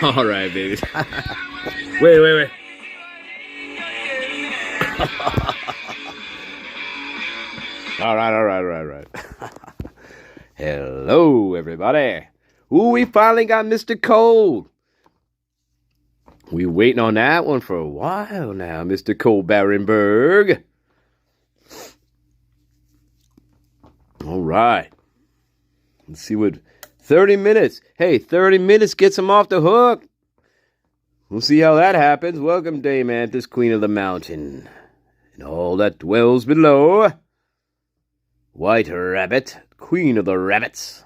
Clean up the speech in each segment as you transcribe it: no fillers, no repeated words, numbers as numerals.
All right, baby. Wait. All right. Hello, everybody. Ooh, we finally got Mr. Cold. We waiting on that one for a while now, Mr. Cold Barenberg. All right. Let's see what 30 minutes. Hey, 30 minutes gets him off the hook. We'll see how that happens. Welcome, Dame Mantis, Queen of the Mountain, and all that dwells below. White Rabbit, Queen of the Rabbits,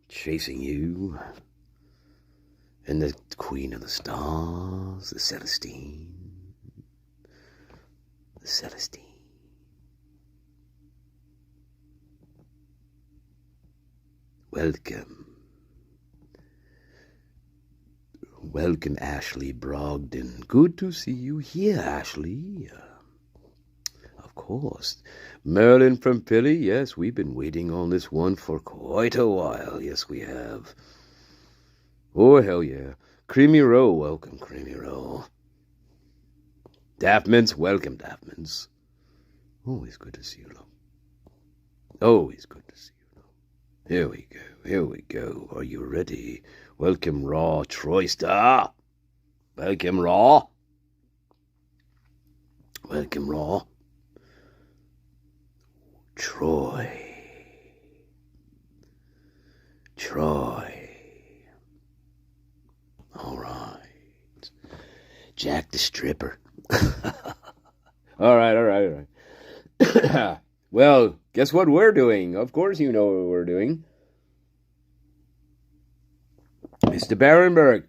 chasing you. And the Queen of the Stars, the Celestine. The Celestine. Welcome, Ashley Brogdon. Good to see you here, Ashley. Of course. Merlin from Philly. Yes, we've been waiting on this one for quite a while. Yes, we have. Oh, hell yeah. Creamy Row. Welcome, Creamy Row. Daphmans. Welcome, Daphmans. Always good to see you, love. Always good to see you, love. Here we go. Are you ready? Welcome, Raw Troyster. Welcome, Raw. Welcome, Raw. Troy. All right. Jack the Stripper. All right. Well, guess what we're doing? Of course you know what we're doing. Mr. Barenberg,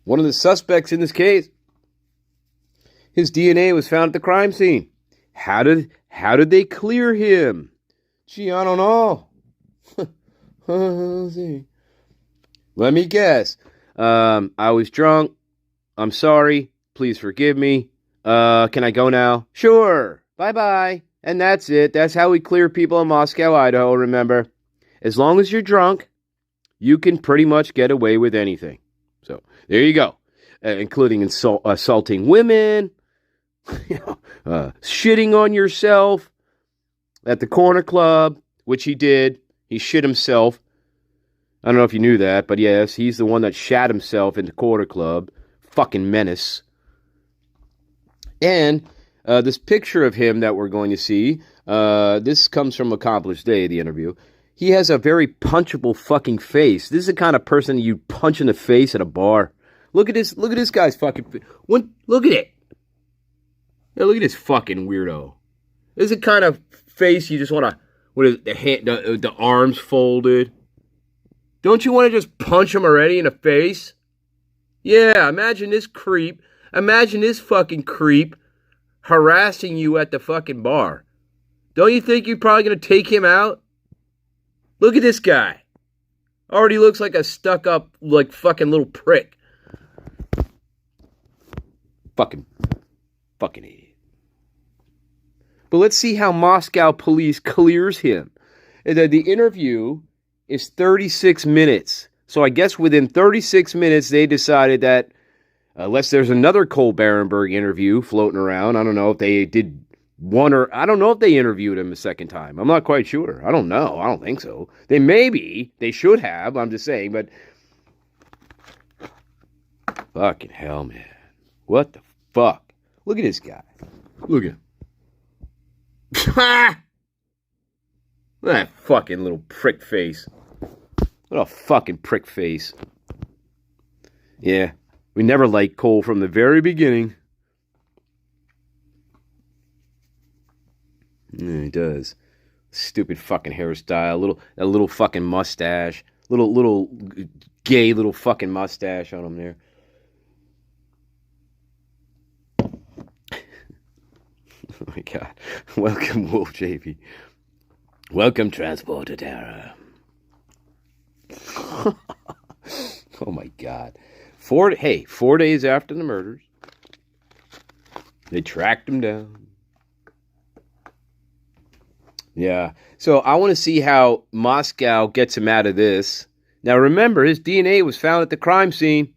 one of the suspects in this case. His DNA was found at the crime scene. How did they clear him? Gee, I don't know. Let's see. Let me guess. I was drunk. I'm sorry. Please forgive me. Can I go now? Sure. Bye-bye. And that's it. That's how we clear people in Moscow, Idaho, remember. As long as you're drunk, you can pretty much get away with anything. So, there you go. Including assaulting women, shitting on yourself at the corner club, which he did. He shit himself. I don't know if you knew that, but yes, he's the one that shat himself in the corner club. Fucking menace. And this picture of him that we're going to see, this comes from Accomplished Day, the interview. He has a very punchable fucking face. This is the kind of person you punch in the face at a bar. Look at this guy's fucking face. Look at it. Yeah, look at this fucking weirdo. This is the kind of face you just want to, with the arms folded. Don't you want to just punch him already in the face? Yeah, imagine this creep. Imagine this fucking creep harassing you at the fucking bar. Don't you think you're probably going to take him out? Look at this guy. Already looks like a stuck-up, like, fucking little prick. Fucking idiot. But let's see how Moscow police clears him. The interview is 36 minutes. So I guess within 36 minutes, they decided that unless there's another Cole Barenberg interview floating around, I don't know if they did one or... I don't know if they interviewed him a second time. I'm not quite sure. I don't know. I don't think so. They should have. I'm just saying, but... Fucking hell, man. What the fuck? Look at this guy. Look at him. Look at that fucking little prick face. What a fucking prick face. Yeah, we never liked Cole from the very beginning. Yeah, he does. Stupid fucking hairstyle. A little fucking mustache. Little gay little fucking mustache on him there. Oh my God. Welcome, Wolf JP. Welcome, Transporter Terror. Oh my God. 4 days after the murders, they tracked him down. Yeah. So I want to see how Moscow gets him out of this. Now remember, his DNA was found at the crime scene.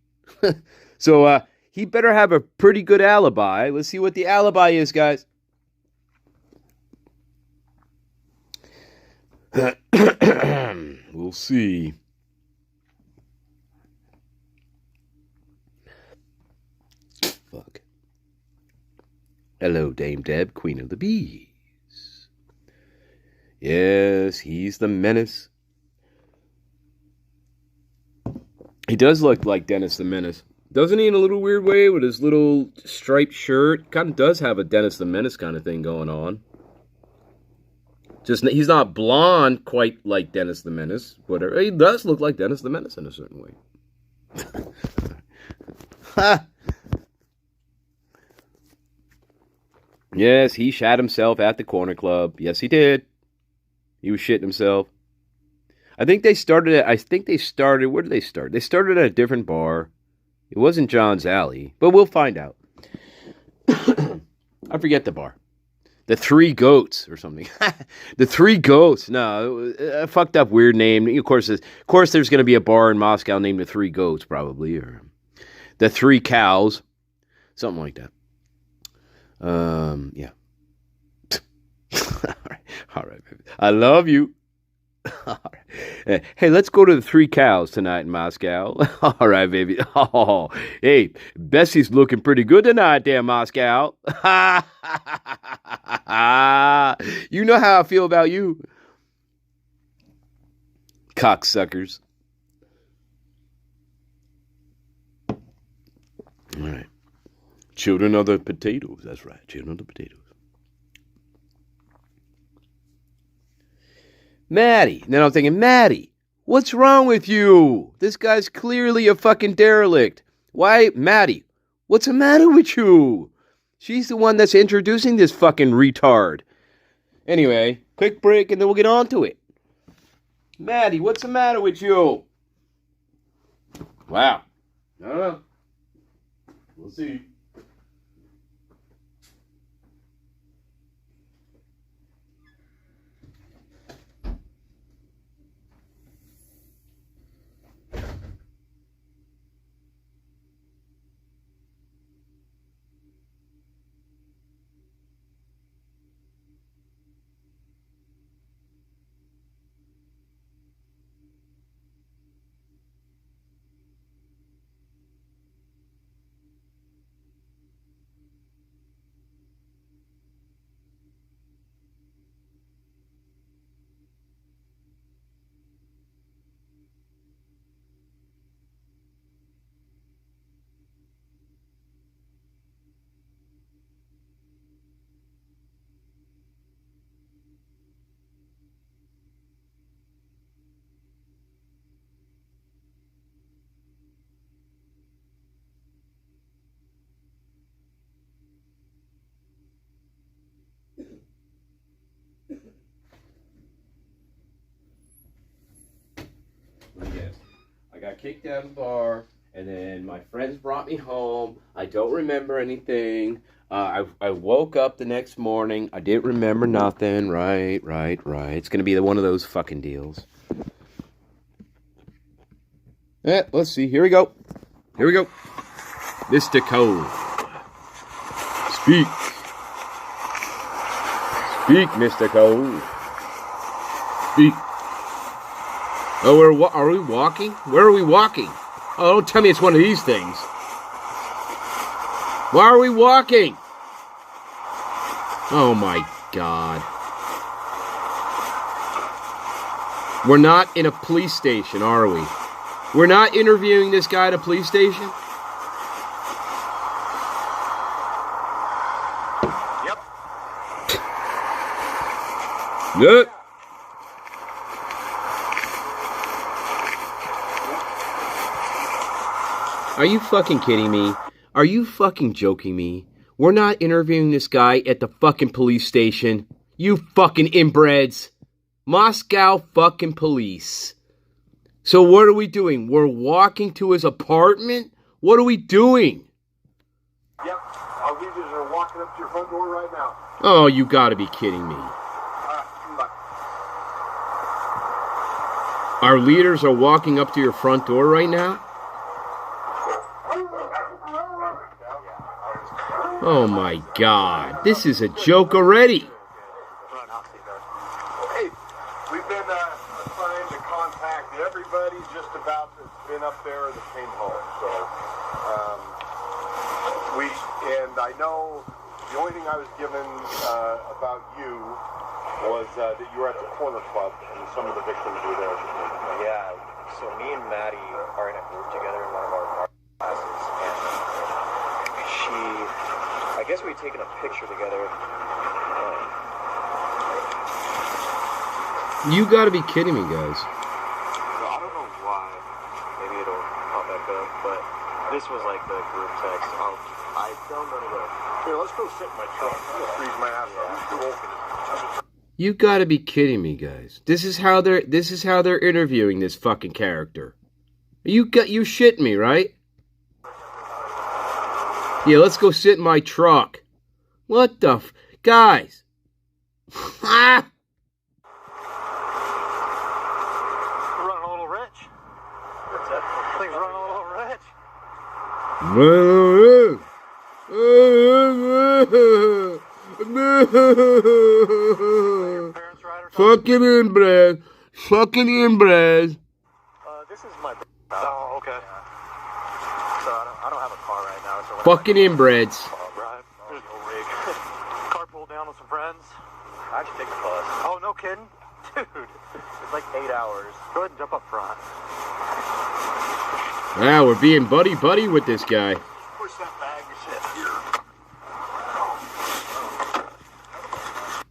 So he better have a pretty good alibi. Let's see what the alibi is, guys. We'll see. Fuck. Hello, Dame Deb, Queen of the Bees. Yes, he's the Menace. He does look like Dennis the Menace. Doesn't he, in a little weird way, with his little striped shirt? Kind of does have a Dennis the Menace kind of thing going on. Just, he's not blonde quite like Dennis the Menace, but he does look like Dennis the Menace in a certain way. Ha! Yes, he shat himself at the corner club. Yes, he did. He was shitting himself. I think they started where did they start? They started at a different bar. It wasn't John's Alley, but we'll find out. I forget the bar. The Three Goats or something. The Three Goats. No, a fucked up weird name. Of course, there's going to be a bar in Moscow named the Three Goats, probably, or the Three Cows, something like that. Yeah. All right, baby. I love you. All right. Hey, let's go to the Three Cows tonight in Moscow. All right, baby. Oh, hey, Bessie's looking pretty good tonight there, Moscow. You know how I feel about you. Cocksuckers. All right. Children of the potatoes. That's right. Children of the potatoes. Maddie. Then I'm thinking, Maddie, what's wrong with you? This guy's clearly a fucking derelict. Why, Maddie, what's the matter with you? She's the one that's introducing this fucking retard. Anyway, quick break and then we'll get on to it. Maddie, what's the matter with you? Wow. I don't know. We'll see. Yes. I got kicked out of the bar, and then my friends brought me home. I don't remember anything. I woke up the next morning. I didn't remember nothing. Right. It's going to be one of those fucking deals. Let's see. Here we go. Mr. Cole. Speak, Mr. Cole. Speak. Oh, are we walking? Where are we walking? Oh, don't tell me it's one of these things. Why are we walking? Oh, my God. We're not in a police station, are we? We're not interviewing this guy at a police station? Yep. Good. Are you fucking kidding me? Are you fucking joking me? We're not interviewing this guy at the fucking police station. You fucking inbreds. Moscow fucking police. So what are we doing? We're walking to his apartment? What are we doing? Yep. Our leaders are walking up to your front door right now. Oh, you gotta be kidding me. Our leaders are walking up to your front door right now? Oh my God. This is a joke already. Hey, we've been assigned to contact everybody just about that's been up there that came home. So, and I know the only thing I was given about you was that you were at the corner club and some of the victims were there. Yeah, so me and Maddie are in a group together in one of our classes, and I guess we'd taken a picture together. You gotta be kidding me, guys. I don't know why. Maybe it'll pop back up, but this was like the group text. I don't know the... Here, let's go sit in my truck. I'm gonna freeze my ass off. I'm too old for this. You gotta be kidding me, guys. This is how they're interviewing this fucking character. You shitting me, right? Yeah, let's go sit in my truck. What the guys? Ah! We're running a little rich. What's that? Things running a little rich. Fucking inbred. Fucking inbred. This is my... Oh, okay. Yeah. So I don't have a car right now. So Fucking inbreds. Right. There's no rig. Carpool down with some friends. How'd you take the bus? Oh, no kidding? Dude, it's like 8 hours. Go ahead and jump up front. Wow, we're being buddy-buddy with this guy. Push that bag of shit here.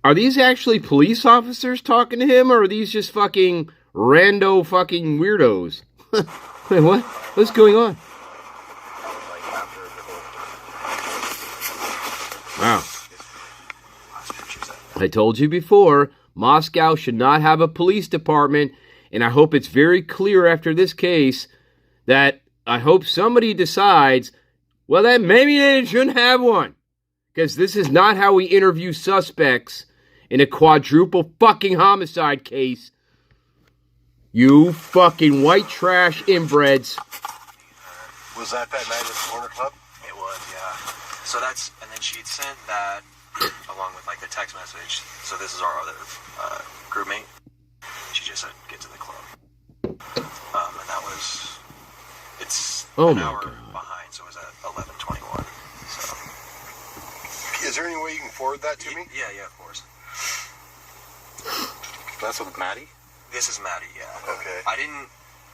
Are these actually police officers talking to him, or are these just fucking rando fucking weirdos? Wait, what? What's going on? Wow. I told you before, Moscow should not have a police department, and I hope it's very clear after this case that I hope somebody decides, well, that maybe they shouldn't have one. Because this is not how we interview suspects in a quadruple fucking homicide case. You fucking white trash inbreds. Was that night at the corner club? It was, yeah. So that's, and then she'd sent that along with like the text message. So this is our other group mate. She just said, get to the club. And that was, it's an hour behind, so it was at 11:21. So. Is there any way you can forward that to me? Yeah, of course. That's with Maddie? This is Maddie, yeah. Okay. I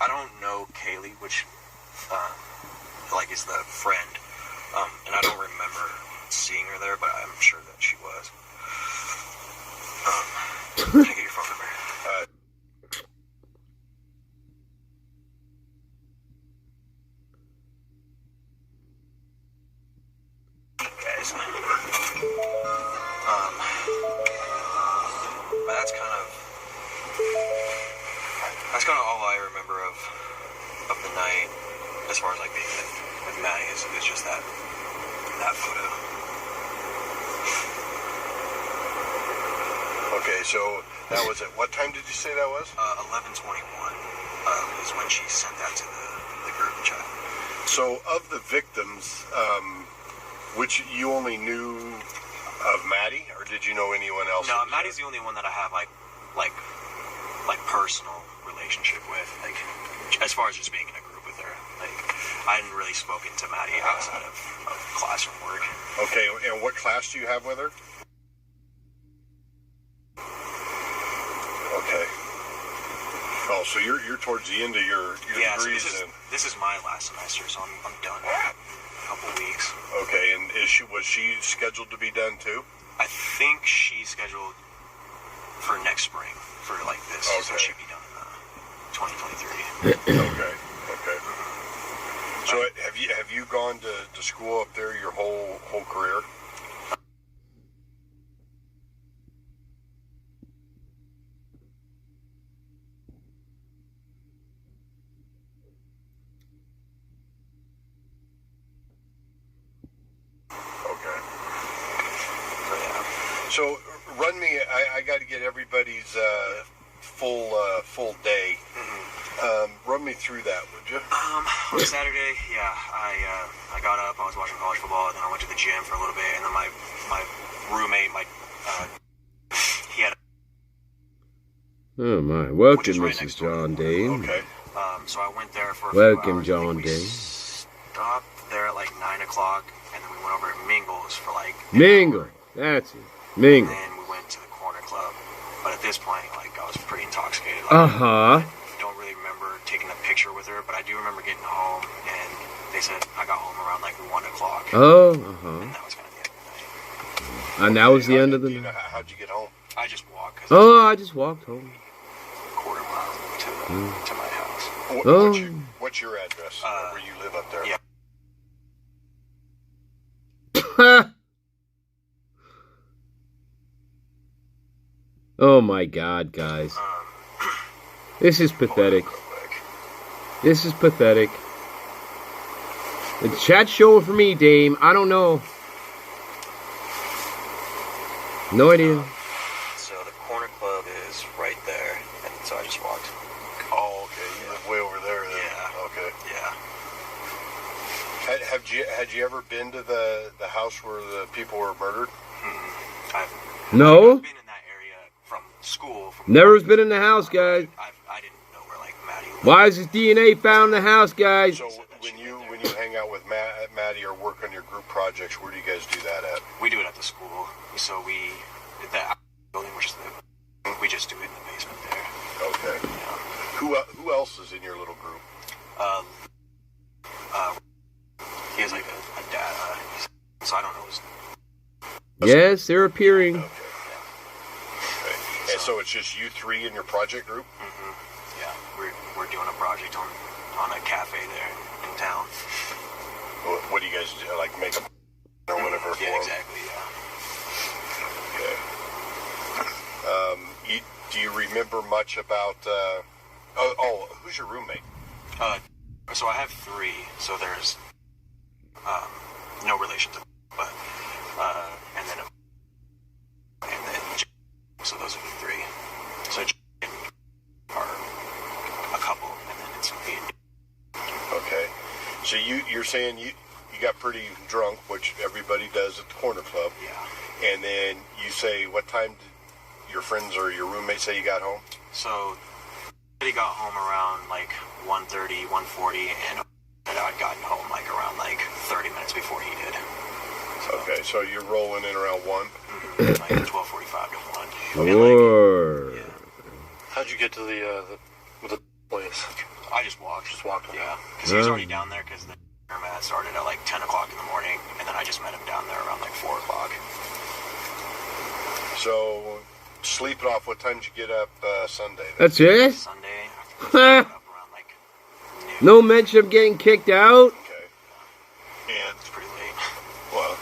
don't know Kaylee, which, like, is the friend. And I don't remember seeing her there, but I'm sure that she was. Can I get your phone number? Guys. But that's kind of all I remember of the night, as far as like being with Maddie, is just that photo. Okay, so that was at what time did you say that was? 11:21 is when she sent that to the group chat. So of the victims, which you only knew of Maddie, or did you know anyone else? No, Maddie's the only one that I have like personal relationship with, like as far as just being in a group with her. Like I hadn't really spoken to Maddie outside of classroom work. Okay, and what class do you have with her? Okay. Oh, so you're towards the end of your degrees. So this is my last semester, so I'm done in a couple weeks. Okay, and was she scheduled to be done too? I think she's scheduled for next spring for like this, so she'd be done in 2023. Okay. So have you gone to school up there your whole career? So run me. I got to get everybody's full day. Run me through that, would you? On Saturday, yeah, I got up, I was watching college football, and then I went to the gym for a little bit, and then my roommate, he had Oh my! Welcome, right Mrs. next door. John Dane. Okay. so I went there for a Welcome, few hours. John We Dane. stopped there at like 9 o'clock, and then we went over to Mingles for like an Mingle. hour. That's it. And Mingle. then we went to the corner club. But at this point, like, I was pretty intoxicated. Like, Uh-huh. I don't really remember taking a picture with her, but I do remember getting home, and they said I got home around like 1 o'clock. Oh, uh-huh. And that was kind of the end of the night. And that was the end of the You know, night. how'd you get home? I just walked 'cause Oh, I just walked home. it's a quarter mile to my house. Oh. What's your address? Where you live up there? Yeah. Oh my God, guys. This is pathetic. Real quick. This is pathetic. The chat's showing for me, Dame. I don't know. No idea. So the corner club is right there, and so I just walked. Oh, okay. You live way over there then. Yeah. Okay. Yeah. Had you ever been to the house where the people were murdered? I've No? been in that area from school. Never's been in the house, guys. I didn't know where like Maddie lived. Why is his DNA found in the house, guys? So when you hang out with Maddie or work on your group projects, where do you guys do that at? We do it at the school. So we that building, which is we just do it in the basement there. Okay. Yeah. Who else is in your little group? He has like a dad. So I don't know his. Yes, they're appearing. Okay. And so it's just you three in your project group? Yeah, we're doing a project on a cafe there in town. What do you guys do? Like make a or whatever? Yeah, for 'em? exactly. Yeah. Okay. Do you remember much about? Who's your roommate? So I have 3. So there's no relation to, but and then so those are the 3. So are a couple, and then it's me. Okay. So you're saying you got pretty drunk, which everybody does at the corner club. Yeah. And then you say, what time did your friends or your roommate say you got home? So he got home around like 1:30, 1:40, and I'd gotten home like around like 30 minutes before he did. So, Okay, so you're rolling in around 1? like 12:45 to 1. Sure. Yeah. How'd you get to the place? I just walked. Just walked home. Yeah, because he was already down there because the tournament started at like 10 o'clock in the morning, and then I just met him down there around like 4 o'clock. So, sleeping off, what time did you get up Sunday? That's it? Sunday, I got up around like noon. No mention of getting kicked out? Okay. And, It's pretty late. well,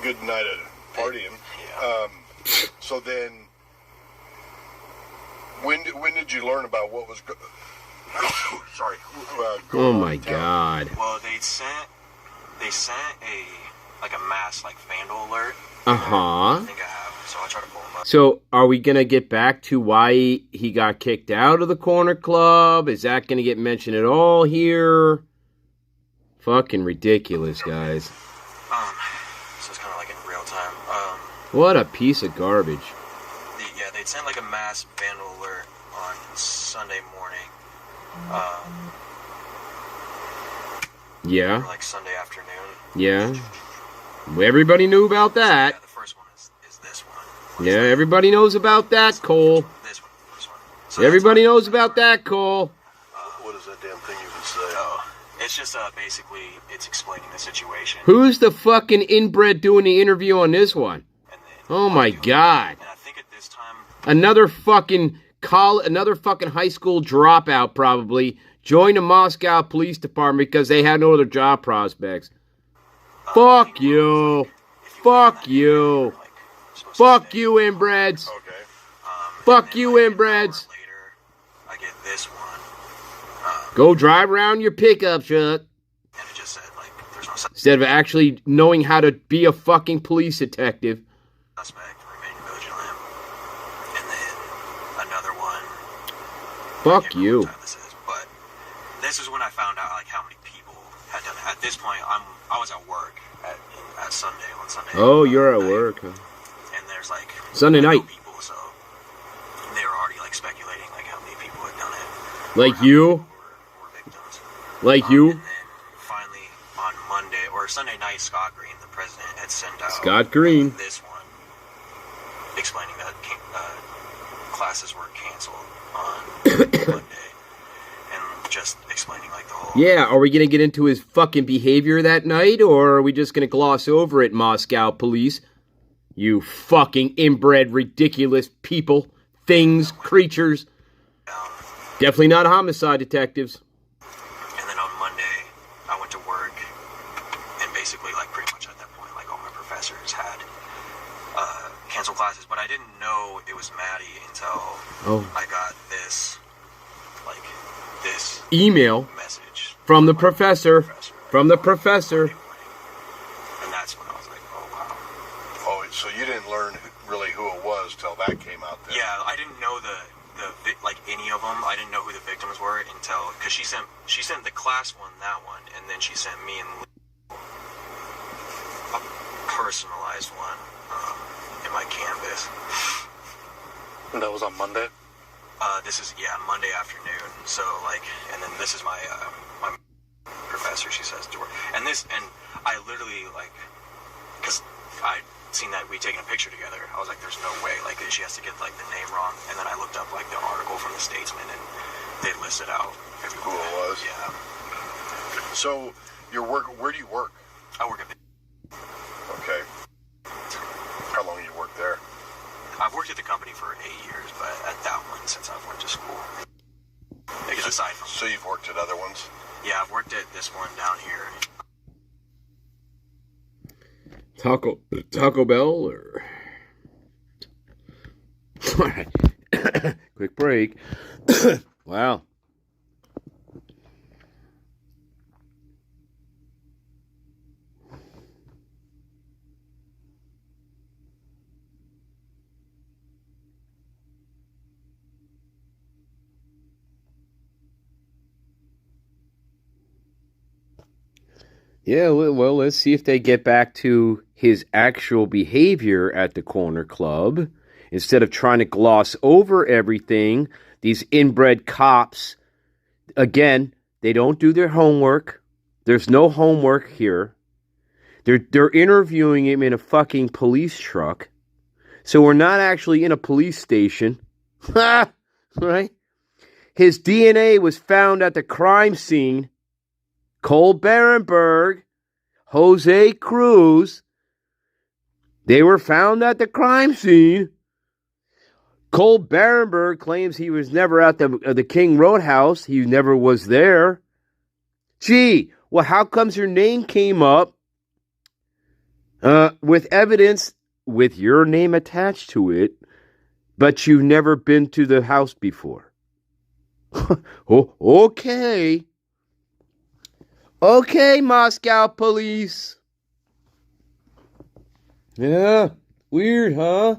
good night of partying. Yeah. So then, when did you learn about what was sorry, Oh going on my in town? God. Well, they sent a mass like vandal alert. I Uh-huh. think I have, so I'll try to pull them up. So, are we going to get back to why he got kicked out of the corner club? Is that going to get mentioned at all here? Fucking ridiculous, guys. So it's kind of like in real time. What a piece of garbage. They'd sent like a mass vandal alert on Sunday morning. Or Yeah, like Sunday afternoon. yeah. Everybody knew about that. Yeah, the first one is this one. Yeah, everybody knows about that, Cole. This one, first one. So Everybody that's knows about that, Cole. What is that damn thing you would say? Oh, it's just basically it's explaining the situation. Who's the fucking inbred doing the interview on this one? And then Oh my God. And I think at this time, Another fucking high school dropout probably joined the Moscow Police Department because they had no other job prospects. Fuck you. Fuck you. like, supposed to Fuck stay. you, inbreds. Okay. Fuck And then, you, like, an hour inbreds. Later, I get this one, Go drive around your pickup truck and it just said like there's no instead of actually knowing how to be a fucking police detective. suspect, remain vigilant. And then another one Fuck can't remember you. what time this is, but this is when I found out like how many people had done it. At this point, I was at work at Sunday on Sunday. Oh, you're at night, work. Huh? And there's like Sunday no night. people, so they were already like speculating like how many people had done it. Like or how many you? people were victims. Like you? And then finally on Monday or Sunday night, Scott Green, the president, had sent out Scott Green. this one explaining that classes were canceled on Monday, and just explaining like the whole. Yeah, are we going to get into his fucking behavior that night, or are we just going to gloss over it, Moscow police? You fucking inbred, ridiculous people, things, creatures. Definitely not homicide detectives. And then on Monday, I went to work, and basically, like, pretty much at that point, like, all my professors had canceled classes, but I didn't know it was Maddie until I got this Email message from the professor. From the professor. And that's when I was like, oh, wow. Oh, so you didn't learn really who it was till that came out then? Yeah, I didn't know like any of them. I didn't know who the victims were until, because she sent the class one, that one, and then she sent me and a personalized one in my Canvas. And that was on Monday? This is, Monday afternoon. So, like, and then this is my professor, she says, to work. And I literally, like, because I'd seen that we'd taken a picture together. I was like, there's no way, like, she has to get, like, the name wrong. And then I looked up, like, the article from the Statesman, and they listed out Who it was? Yeah. So, where do you work? I work at... Okay. How long you worked there? I've worked at the company for 8 years, but at that one since I've went to school. Because aside from... So you've worked at other ones? Yeah, I've worked at this one down here. Taco Bell, or... Alright. Quick break. Wow. Yeah, well, let's see if they get back to his actual behavior at the corner club. Instead of trying to gloss over everything, these inbred cops, again, they don't do their homework. There's no homework here. They're interviewing him in a fucking police truck. So we're not actually in a police station. Right? His DNA was found at the crime scene. Cole Barenberg, Jose Cruz, they were found at the crime scene. Cole Barenberg claims he was never at the King Roadhouse. He never was there. Gee, well, how comes your name came up with evidence with your name attached to it, but you've never been to the house before? Oh, okay. Okay, Moscow police. Yeah, weird, huh?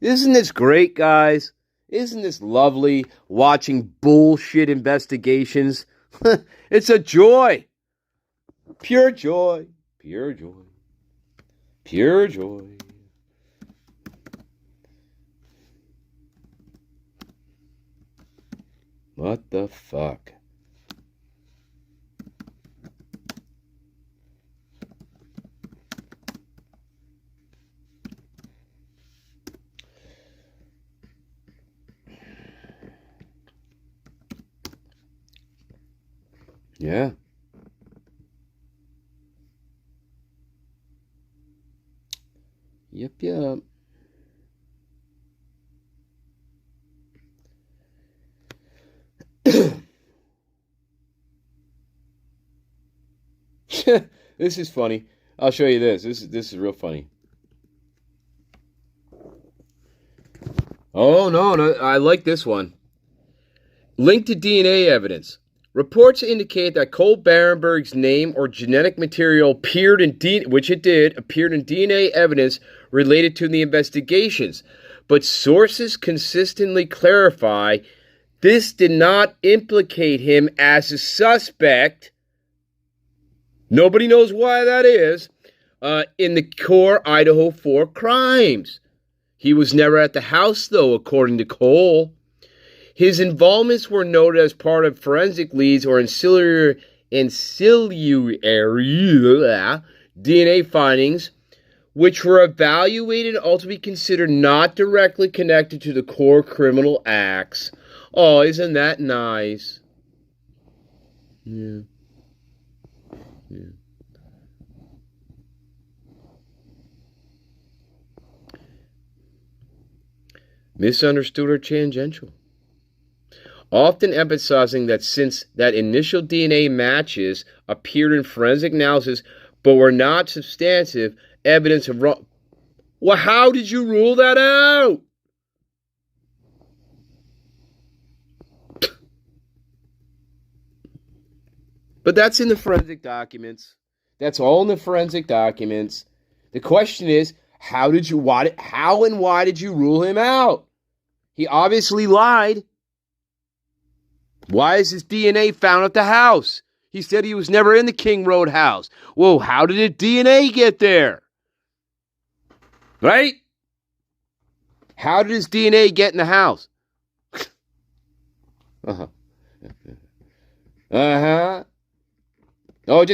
Isn't this great, guys? Isn't this lovely, watching bullshit investigations? It's a joy. Pure joy. Pure joy. Pure joy. What the fuck? Yeah. Yep. This is funny. I'll show you this. This is real funny. Oh, no, I like this one. Link to DNA evidence. Reports indicate that Cole Barenberg's name or genetic material appeared in DNA evidence related to the investigations. but sources consistently clarify this did not implicate him as a suspect. Nobody knows why that is. In the core Idaho 4 crimes. He was never at the house, though, according to Cole. His involvements were noted as part of forensic leads or ancillary DNA findings, which were evaluated and ultimately considered not directly connected to the core criminal acts. Oh, isn't that nice? Yeah. Misunderstood or tangential. Often emphasizing that since that initial DNA matches appeared in forensic analysis but were not substantive evidence of wrong. Well, how did you rule that out? But that's in the forensic documents. That's all in the forensic documents. The question is, how and why did you rule him out? He obviously lied. Why is his DNA found at the house? He said he was never in the King Road house. Whoa, how did his DNA get there? Right? How did his DNA get in the house? Uh-huh. Uh-huh. Oh,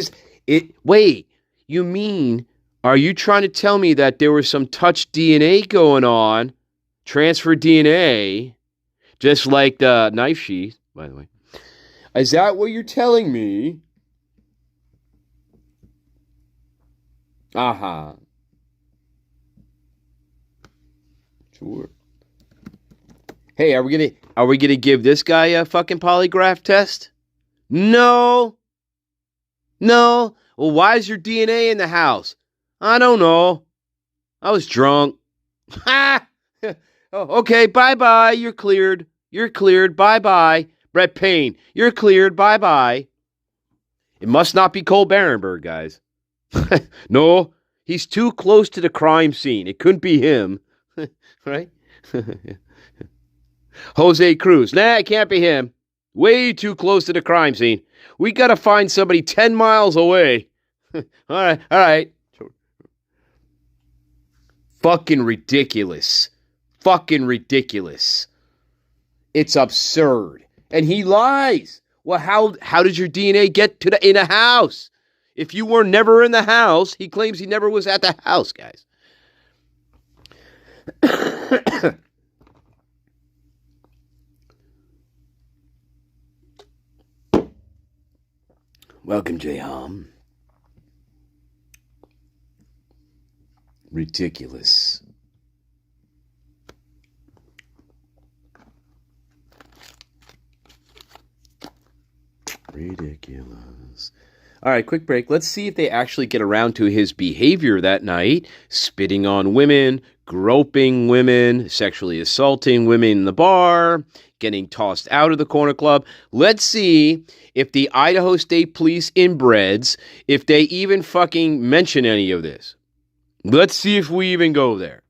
wait, you mean, are you trying to tell me that there was some touch DNA going on, transfer DNA, just like the knife sheath, by the way? Is that what you're telling me? Uh-huh. Sure. Hey, are we gonna give this guy a fucking polygraph test? No. Well, why is your DNA in the house? I don't know. I was drunk. Ha! Oh, okay, bye-bye. You're cleared. Bye-bye. Brett Payne, you're cleared. Bye-bye. It must not be Cole Barenberg, guys. No, he's too close to the crime scene. It couldn't be him. Right? Jose Cruz. Nah, it can't be him. Way too close to the crime scene. We got to find somebody 10 miles away. All right. Fucking ridiculous. It's absurd. And he lies. Well, how did your DNA get in a house? If you were never in the house, he claims he never was at the house, guys. Welcome, J-Hom. Ridiculous. All right, quick break. Let's see if they actually get around to his behavior that night. Spitting on women, groping women, sexually assaulting women in the bar, getting tossed out of the corner club. Let's see if the Idaho State Police inbreds, if they even fucking mention any of this. Let's see if we even go there.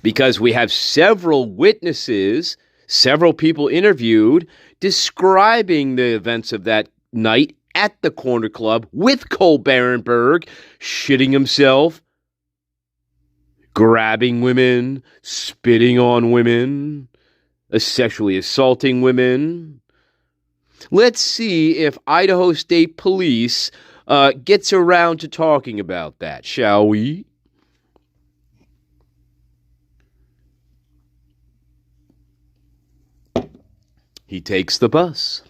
Because we have several witnesses, several people interviewed, describing the events of that night at the corner club with Cole Barenberg, shitting himself, grabbing women, spitting on women, sexually assaulting women. Let's see if Idaho State Police gets around to talking about that, shall we? He takes the bus.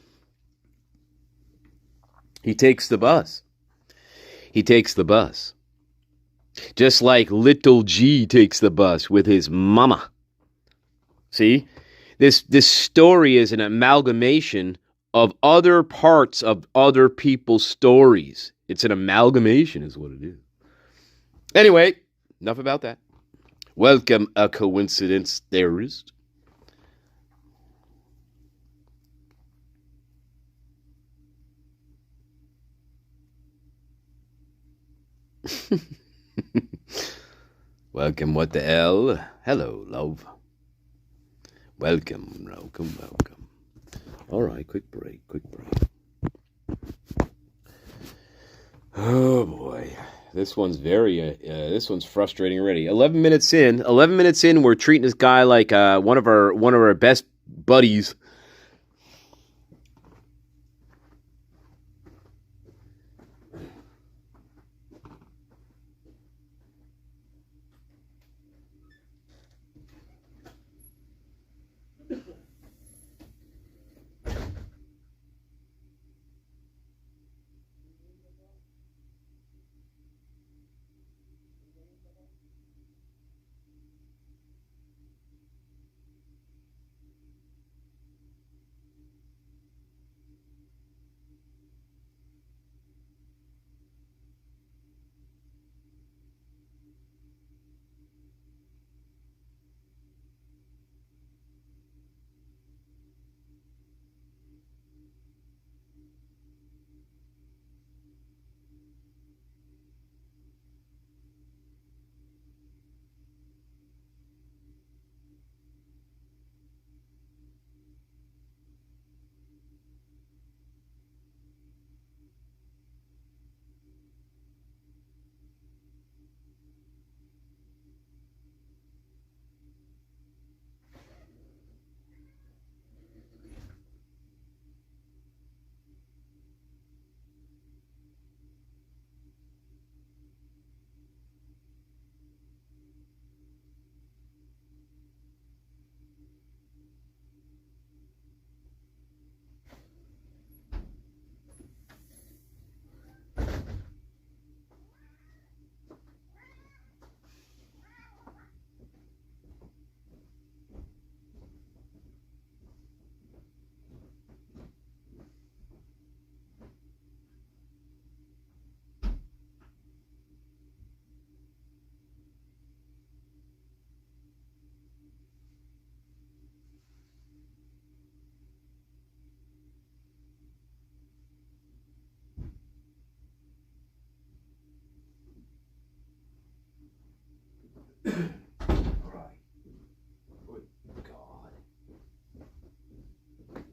Just like little G takes the bus with his mama. See? This story is an amalgamation of other parts of other people's stories. It's an amalgamation is what it is. Anyway, enough about that. Welcome, a coincidence theorist. Welcome, what the hell? Hello, love. Welcome. All right, quick break. Oh, boy. This one's this one's frustrating already. 11 minutes in, we're treating this guy like one of our best buddies.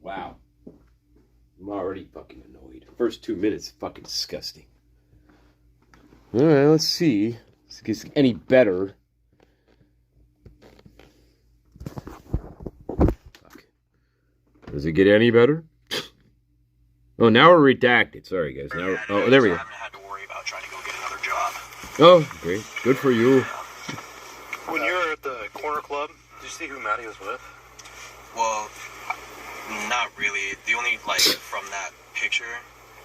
Wow. I'm already fucking annoyed. First 2 minutes, fucking disgusting. Alright, let's see. If it gets any better. Fuck. Does it get any better? Oh, now we're redacted. Sorry, guys. Now, oh, there we go. I haven't had to worry about trying to go get another job. Oh, great. Good for you. When you were at the corner club, did you see who Maddie was with? Well, not really. The only, like, from that picture,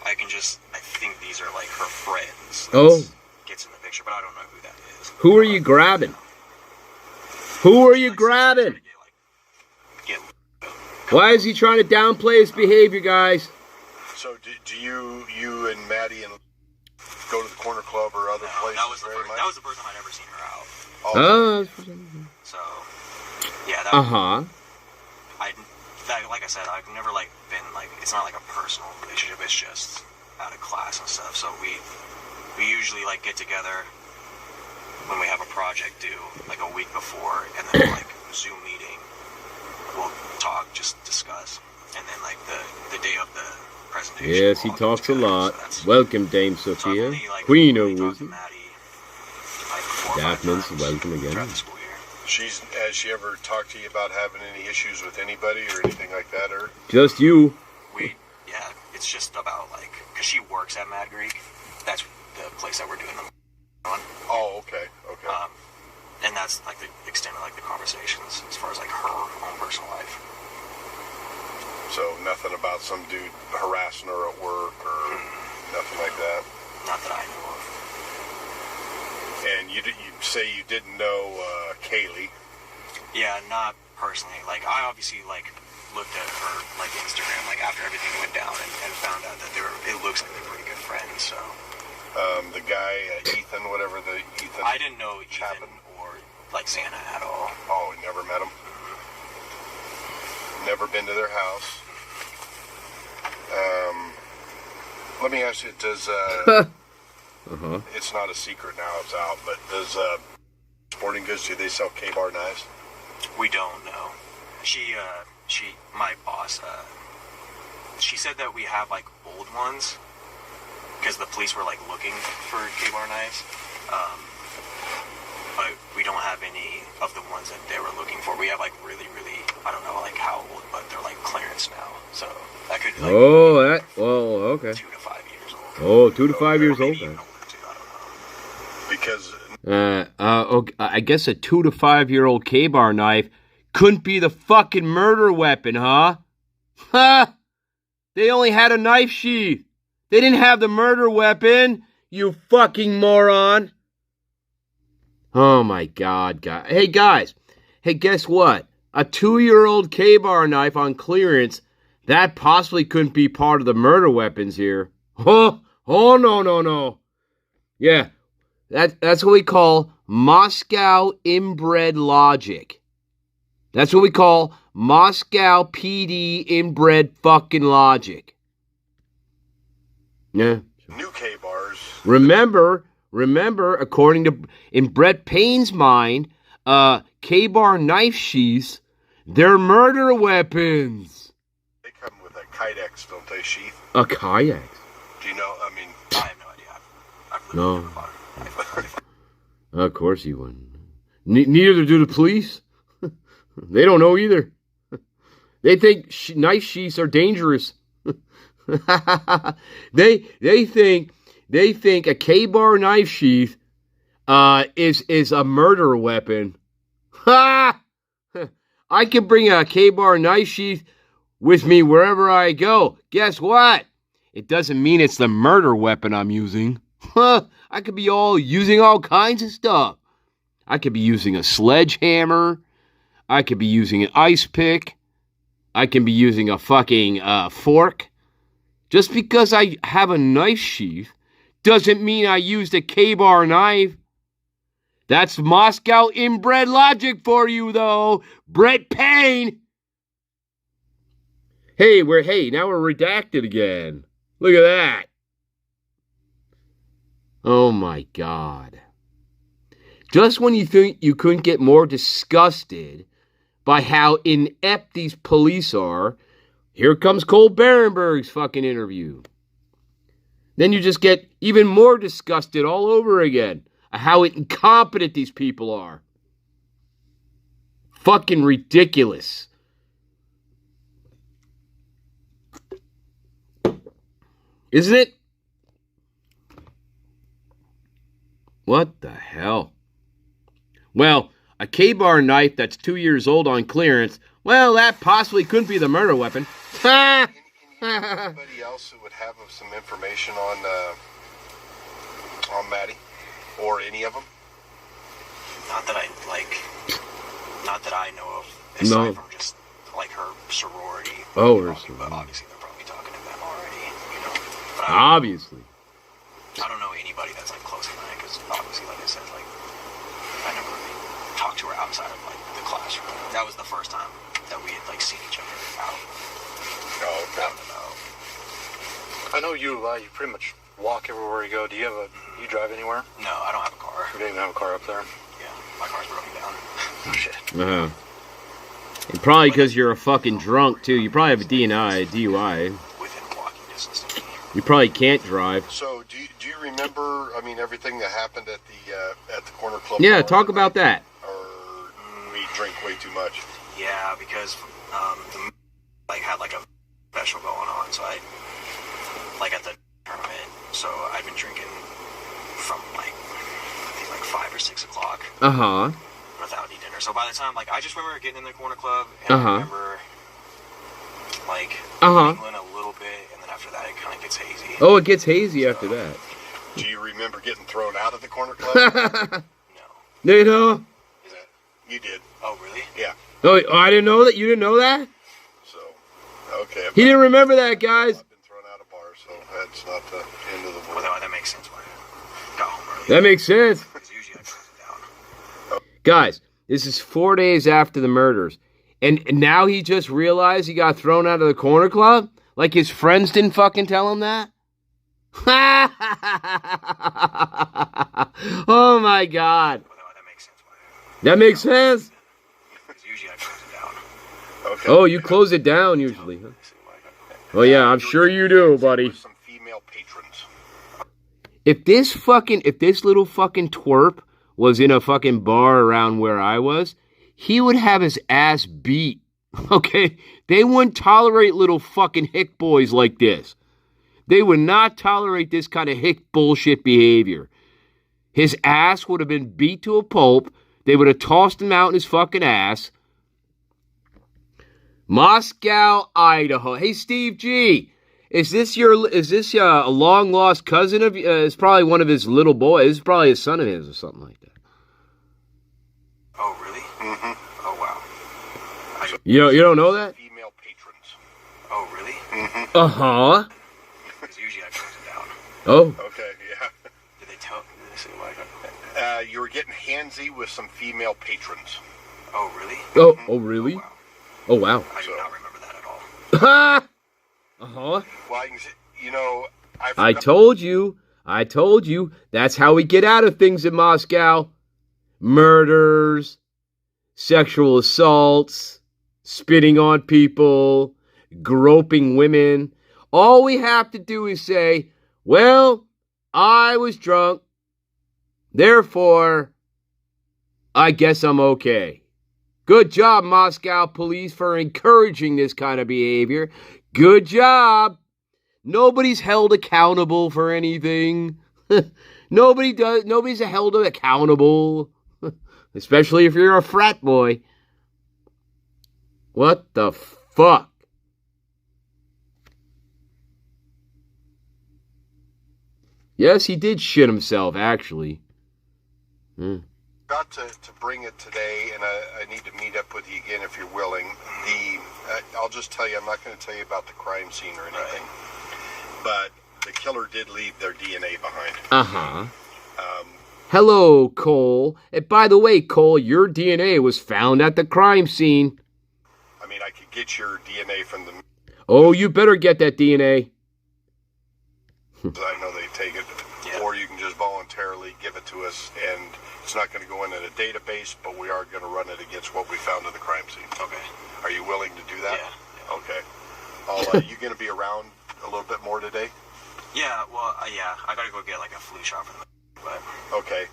I think these are, like, her friends. Oh. Gets in the picture, but I don't know who that is. Who are you grabbing? Who are you grabbing? Why is he trying to downplay his behavior, guys? So do you and Maddie and go to the corner club or other places? That was the first time I'd ever seen her out. Oh. So, yeah. That like I said, I've never like been like, it's not like a personal relationship. It's just out of class and stuff. So we usually like get together when we have a project due, like a week before, and then like Zoom meeting. We'll talk, just discuss, and then like the day of the presentation. Yes, he talks a lot. Welcome, Dame Sophia, Queen of Wisdom. Daphne's welcome again. Has she ever talked to you about having any issues with anybody or anything like that, or just you? Yeah, it's just about like, cause she works at Mad Greek. That's the place that we're doing them on. Oh, okay. And that's like the extent of like the conversations as far as like her own personal life. So nothing about some dude harassing her at work or nothing like that. Not that I know of. And you say you didn't know Kaylee? Yeah, not personally. Like I obviously like looked at her like Instagram like after everything went down and found out that it looks like they're pretty good friends. So the guy Ethan, whatever the Ethan. I didn't know Ethan or like Santa at all. Oh, never met him. Never been to their house. Let me ask you, does it's not a secret now, it's out, but does Sporting Goods, do they sell K-bar knives? We don't know. My boss, she said that we have like old ones because the police were like looking for K-bar knives. But we don't have any of the ones that they were looking for. We have like really, I don't know like how old, but they're like clearance now. So that could be like okay. 2 to 5 years old. Oh, 2 to 5 years old. Even older too, I Because don't know. Okay, I guess a 2 to 5 year old K-bar knife couldn't be the fucking murder weapon, huh? Ha! They only had a knife sheath. They didn't have the murder weapon, you fucking moron. Oh my God, guys. Hey, guys. Hey, guess what? A 2-year-old K-bar knife on clearance, that possibly couldn't be part of the murder weapons here. Oh, no. Yeah, that's what we call Moscow inbred logic. That's what we call Moscow PD inbred fucking logic. Yeah. new K-bars. Remember, according to, in Brett Payne's mind, K-bar knife sheaths, they're murder weapons. They come with a Kydex, don't they, sheath? A Kydex? Do you know? I mean, I have no idea. I've No. never bought it. Of course you wouldn't. Neither do the police. They don't know either. They think knife sheaths are dangerous. They think a K-bar knife sheath is a murder weapon. Ha! I can bring a K-bar knife sheath with me wherever I go. Guess what? It doesn't mean it's the murder weapon I'm using. I could be using all kinds of stuff. I could be using a sledgehammer. I could be using an ice pick. I can be using a fucking fork. Just because I have a knife sheath doesn't mean I used a K-bar knife. That's Moscow inbred logic for you, though. Brett Payne. Hey, now we're redacted again. Look at that. Oh my God. Just when you think you couldn't get more disgusted by how inept these police are, here comes Cole Barenberg's fucking interview. Then you just get even more disgusted all over again at how incompetent these people are. Fucking ridiculous. Isn't it? What the hell? Well, a K-bar knife that's 2 years old on clearance, well, that possibly couldn't be the murder weapon. Anybody else who would have some information on Maddie or any of them? Not that I know of. Aside from just like her sorority. Oh, her sorority. But obviously they're probably talking to them already, But obviously. I don't know anybody that's like close to that because obviously, like I said, like I never really talked to her outside of like the classroom. That was the first time that we had like seen each other out. Oh, okay. I know you pretty much walk everywhere you go. Do you drive anywhere? No, I don't have a car. You don't even have a car up there? Yeah, my car's broken down. Oh, shit. Uh-huh. And probably because you're a fucking drunk, too. You probably have a DUI. Within walking distance to me. You probably can't drive. So, do you remember, everything that happened at the corner club? Yeah, talk about that. Or we drink way too much? Yeah, because the had like a special going on, so I at the tournament, so I've been drinking from I think 5 or 6 o'clock. Without any dinner. So by the time I just remember getting in the corner club and I remember mingling a little bit, and then after that it kind of gets hazy. Oh, it gets hazy after that. Do you remember getting thrown out of the corner club? No. You know? You did. Oh, really? Yeah. Oh, I didn't know that. You didn't know that? So, okay. He didn't remember that, guys. I've been thrown out of bars, so that's not the end of the Well, world. that makes sense. Why I got home early. That makes sense. Because usually I close it down. Guys, this is 4 days after the murders. And now he just realized he got thrown out of the corner club? Like his friends didn't fucking tell him that? Oh my God. Well, that makes sense. Why That makes sense. Because usually I close it down. Okay. Oh, you close it down usually, huh? Oh yeah, I'm sure you do, buddy. Some female patrons. If this little fucking twerp was in a fucking bar around where I was, he would have his ass beat. Okay? They wouldn't tolerate little fucking hick boys like this. They would not tolerate this kind of hick bullshit behavior. His ass would have been beat to a pulp. They would have tossed him out in his fucking ass. Moscow, Idaho. Hey, Steve G. Is this a long lost cousin of? It's probably one of his little boys. It's probably a son of his or something like that. Oh, really? Mm-hmm. Oh, wow. You don't know that? Female patrons. Oh, really? Mm-hmm. Uh-huh. Because usually I close it down. Oh. Okay, yeah. Did they say like it? You were getting handsy with some female patrons. Oh, really? Oh, really? Oh, wow. Oh, wow. I do not remember that at all. Uh-huh. Well, I told you. That's how we get out of things in Moscow. Murders, sexual assaults, spitting on people, groping women. All we have to do is say, well, I was drunk. Therefore, I guess I'm okay. Good job, Moscow police, for encouraging this kind of behavior. Good job. Nobody's held accountable for anything. Nobody's held accountable. Especially if you're a frat boy. What the fuck? Yes, he did shit himself, actually. Got to bring it today, and I need to meet up with you again if you're willing. I'll just tell you, I'm not going to tell you about the crime scene or anything, but the killer did leave their DNA behind. Uh-huh. Hello, Cole. And by the way, Cole, your DNA was found at the crime scene. I mean, I could get your DNA from the... Oh, you better get that DNA. I know they take it, or you can just voluntarily give it to us, and it's not going to go in a database, but we are going to run it against what we found in the crime scene. Okay. Are you willing to do that? Yeah. Okay. You going to be around a little bit more today? Yeah, well, yeah, I gotta go get like a flu shot for them. But Okay.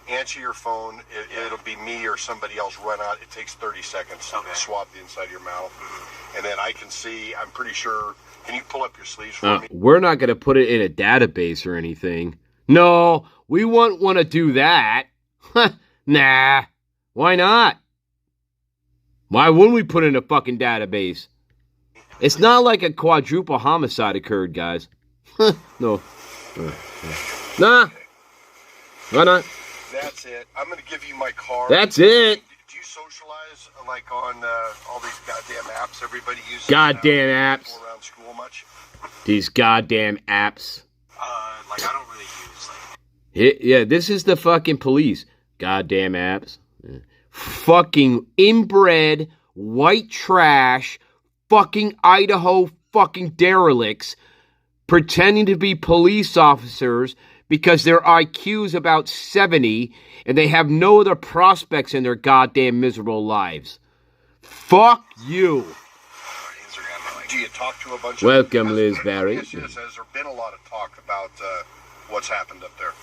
Answer your phone. It'll be me or somebody else run out. It takes 30 seconds to swab the inside of your mouth. Mm-hmm. And then I can see, I'm pretty sure, can you pull up your sleeves for me? We're not going to put it in a database or anything. No, we won't want to do that. Nah, why not? Why wouldn't we put it in a fucking database? It's not like a quadruple homicide occurred, guys. No. Nah. Why not? That's it. I'm going to give you my card. That's it. Do you socialize like on all these goddamn apps everybody uses? Goddamn apps. Go around school much? These goddamn apps. like I don't really use like. Yeah, this is the fucking police. Goddamn apps. Fucking inbred, white trash, fucking Idaho fucking derelicts pretending to be police officers because their IQ's about 70 and they have no other prospects in their goddamn miserable lives. Fuck you. Do you talk to a bunch Welcome, of... Liz Barry. Has there been a lot of talk about what's happened up there?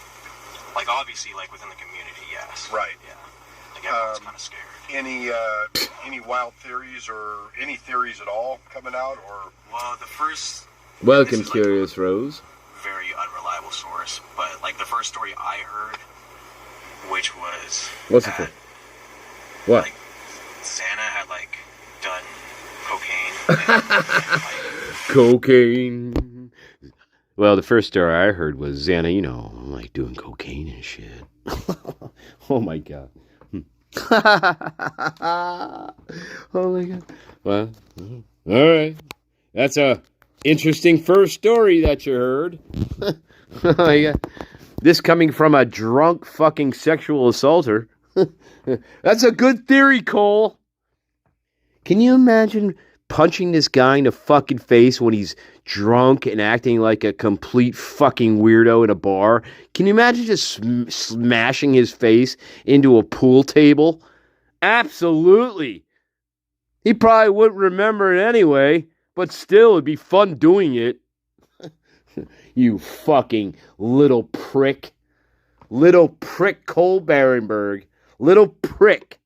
Like, obviously, like, within the community, yes. Right. Yeah. Like, everyone's kind of scared. Any wild theories or any theories at all coming out? Or Well, the first... Welcome, Curious Rose. Very unreliable source, but, like, the first story I heard, which was... What's it for? What? Like, Xana had, like, done cocaine. Cocaine. Well, the first story I heard was Xana, you know, like doing cocaine and shit. Oh my god. Oh my god. Well, all right. That's a interesting first story that you heard. Oh my god. This coming from a drunk fucking sexual assaulter. That's a good theory, Cole. Can you imagine punching this guy in the fucking face when he's drunk and acting like a complete fucking weirdo in a bar. Can you imagine just smashing his face into a pool table? Absolutely. He probably wouldn't remember it anyway, but still, it'd be fun doing it. You fucking little prick. Little prick Cole Barenberg. Little prick.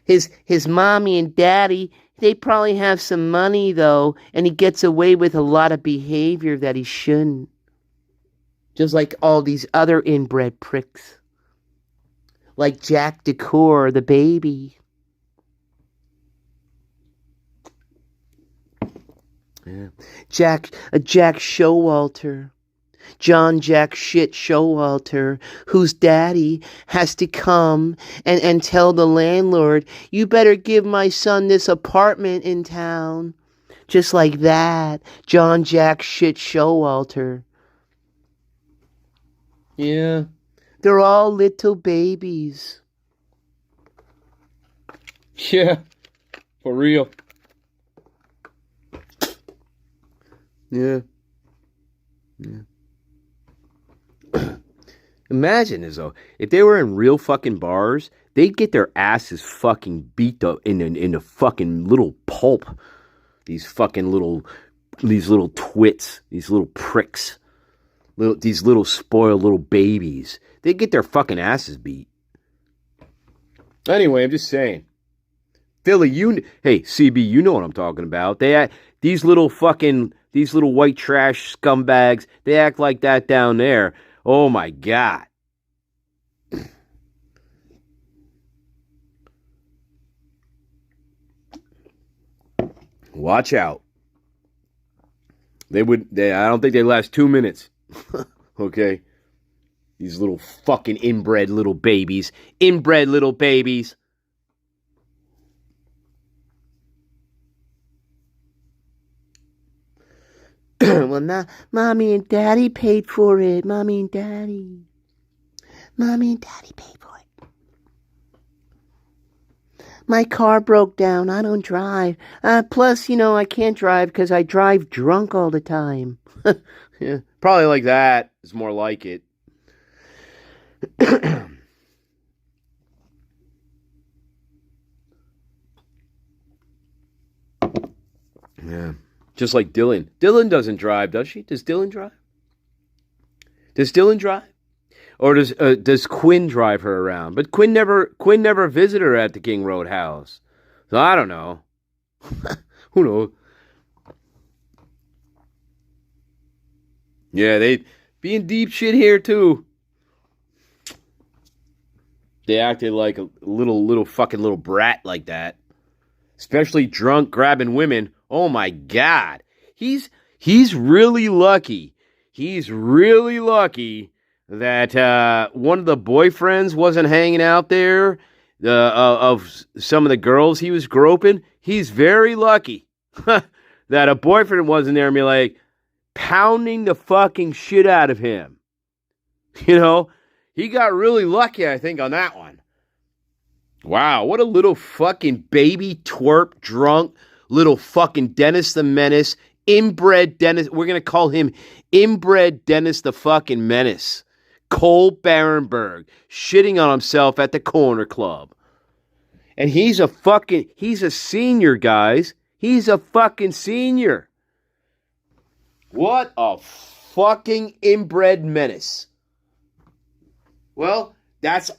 His mommy and daddy, they probably have some money, though, and he gets away with a lot of behavior that he shouldn't. Just like all these other inbred pricks. Like Jack Decor, the baby. Yeah. Jack Showalter. John Jack Shit Showalter, whose daddy has to come and tell the landlord, you better give my son this apartment in town. Just like that. John Jack Shit Showalter. Yeah. They're all little babies. Yeah. For real. Yeah. Yeah. Imagine this though. If they were in real fucking bars, they'd get their asses fucking beat up in the fucking little pulp. These little twits, these little pricks, these little spoiled little babies. They'd get their fucking asses beat. Anyway, I'm just saying. Philly, hey CB, you know what I'm talking about. These little white trash scumbags. They act like that down there. Oh my God. Watch out. I don't think they last 2 minutes. Okay. These little fucking inbred little babies. Inbred little babies. Well, Mommy and Daddy paid for it. Mommy and Daddy paid for it. My car broke down. I don't drive. Plus, I can't drive because I drive drunk all the time. Yeah, probably like that. It's more like it. Yeah. Just like Dylan. Dylan doesn't drive, does she? Does Dylan drive? Or does Quinn drive her around? But Quinn never visited her at the King Road house. So I don't know. Who knows? Yeah, they be in deep shit here too. They acted like a little fucking little brat like that. Especially drunk grabbing women. Oh my God. He's really lucky. He's really lucky that one of the boyfriends wasn't hanging out there of some of the girls he was groping. He's very lucky that a boyfriend wasn't there and be like pounding the fucking shit out of him. He got really lucky, I think, on that one. Wow, what a little fucking baby twerp drunk little fucking Dennis the Menace, inbred Dennis. We're going to call him inbred Dennis the fucking Menace. Cole Barenberg, shitting on himself at the corner club. And he's a senior, guys. He's a fucking senior. What a fucking inbred menace. Well, that's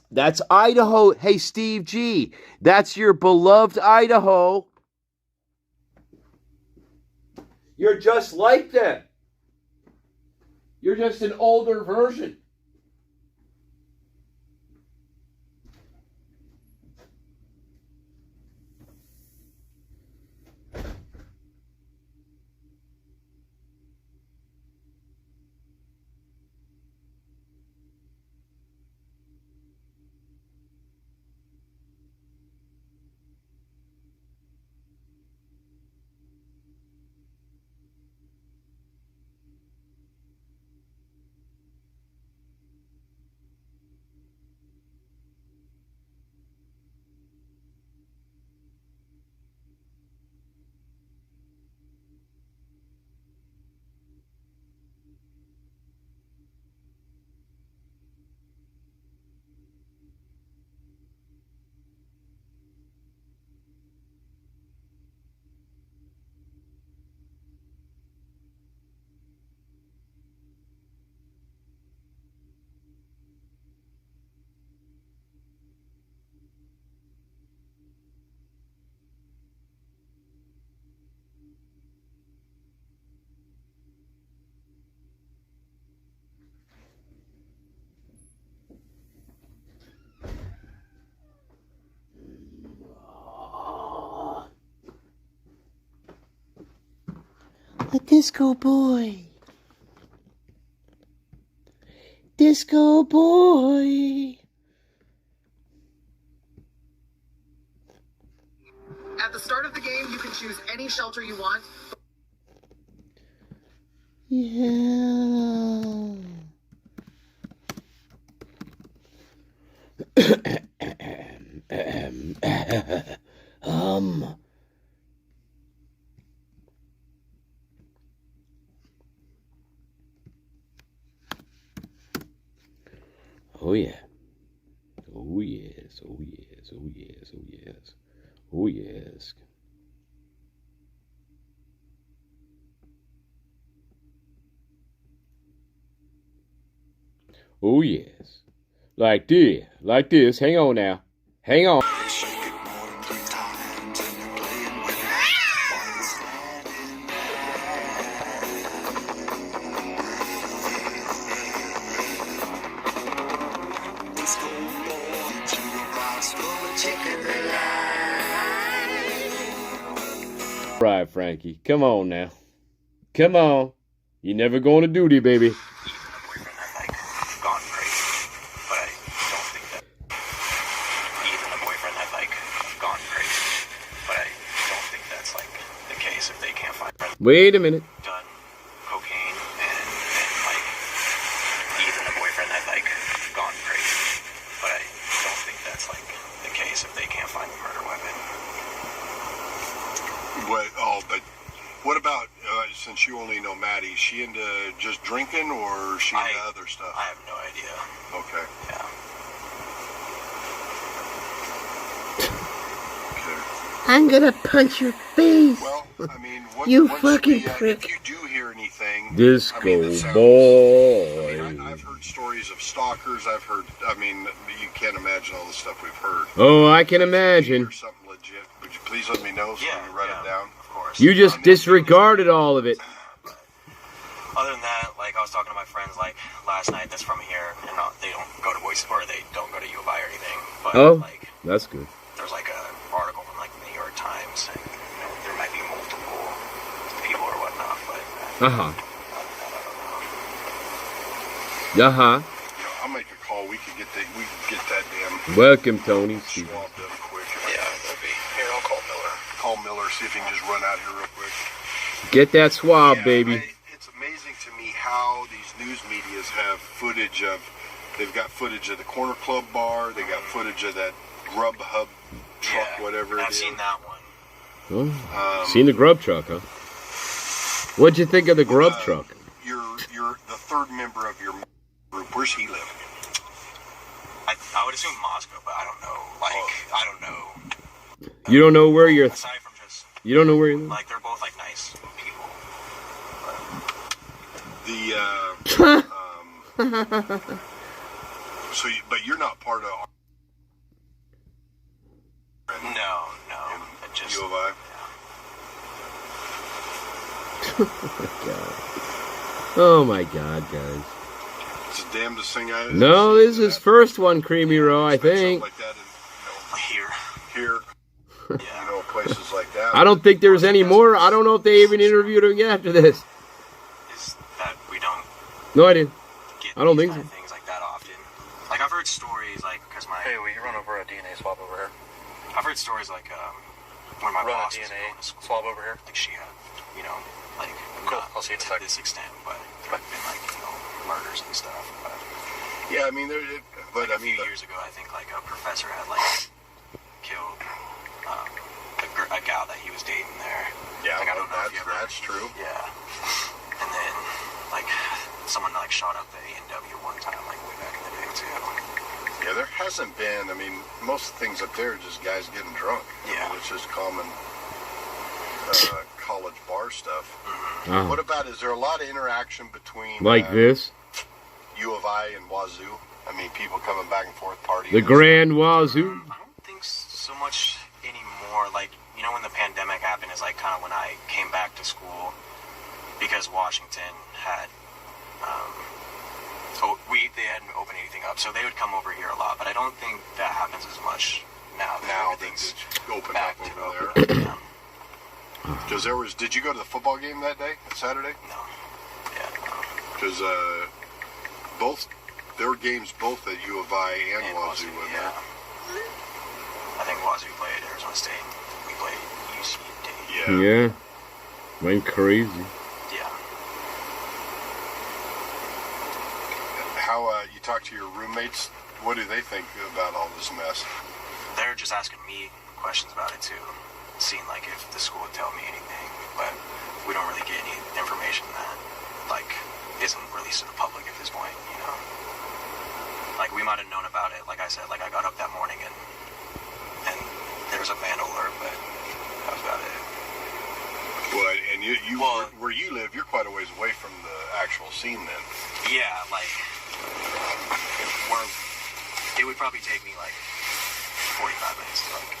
Idaho. Hey, Steve G, that's your beloved Idaho. You're just like them. You're just an older version. A disco boy. Disco boy. At the start of the game, you can choose any shelter you want. Yeah. Oh yeah. Oh yes. Oh yes. Oh yes. Oh yes. Oh yes. Oh yes. Like this. Like this. Hang on now. Hang on. Right, Frankie. Come on now. Come on. You never going to duty, baby. Wait a minute. Done cocaine and like even a boyfriend had like gone crazy, but I don't think that's like the case if they can't find the murder weapon. But what about since you only know Maddie? Is she into just drinking or is she into other stuff? I have no idea. Okay. Yeah. I'm gonna punch your face. Well, I mean, You fucking prick. If you do hear anything, Disco boy. boy. I've heard stories of stalkers. I've heard. I mean, you can't imagine all the stuff we've heard. Oh, I can imagine. Or something legit. Would you please let me know so you write it down? Of course. You just disregarded all of it. Other than that, like I was talking to my friends like last night that's from here, and they don't go to Boise or they don't go to U of I or anything. But like that's good. There's like an article from like the New York Times saying there might be multiple people or whatnot, but I'll make a call. We can get that damn. Welcome, Tony. Swabbed up quick. Yeah, that'd be. Here, I'll call Miller. Call Miller. See if he can just run out here real quick. Get that swab, baby. It's amazing to me how these news medias have footage of. They've got footage of the Corner Club bar. They got footage of that Grubhub truck, whatever it is. I've seen that one. Oh, seen the grub truck, huh? What'd you think of the grub truck? You're the third member of your group. Where's he live? I would assume Moscow, but I don't know. I don't know. You don't know where you're. Aside from just. You don't know where you live. Like they're both like nice people. But you're not part of. No. Just U of I. Oh my God, guys. It's the damnedest thing I. No, this is his first one, Creamy Row, I think. Like that here. Places like that. I don't think there's any more. I don't know if they even interviewed him after this. Is that we don't. No, I didn't. I don't think so. Things like that often. Like I've heard stories like because my. Hey, will you run over a DNA swab over here? I've heard stories like when my boss run a DNA was going to swab over here. Like she had, like cool. Not I'll see you in a to second. this extent, but there have been like murders and stuff. But yeah, I mean, a few years ago, I think like a professor had like killed a gal that he was dating there. Yeah, like, I don't know if that's true. Yeah, and then like someone like shot up the A&W one time, like way back in the day too. Yeah, there hasn't been. I mean, most things up there are just guys getting drunk. Yeah, it's just common college bar stuff. Oh. What about? Is there a lot of interaction between this? U of I and Wazoo? I mean, people coming back and forth partying. The Grand Wazoo. I don't think so much anymore. Like when the pandemic happened is like kind of when I came back to school because Washington had. They hadn't opened anything up, so they would come over here a lot. But I don't think that happens as much now. Now everything's open back up to over there. Because did you go to the football game that day, Saturday? No. Yeah. Because there were games both at U of I and Wazoo. Yeah. I think Wazoo played Arizona State. We played UC Dayton. Yeah. Went crazy. Yeah. How you talk to your roommates? What do they think about all this mess? They're just asking me questions about it too, seeing like if the school would tell me anything, but we don't really get any information that like isn't released to the public at this point, you know. Like we might have known about it, like I said, like I got up that morning and there was a vandal alert, but that was about it. Well, and where you live, you're quite a ways away from the actual scene then. Yeah, like it would probably take me like 45 minutes to like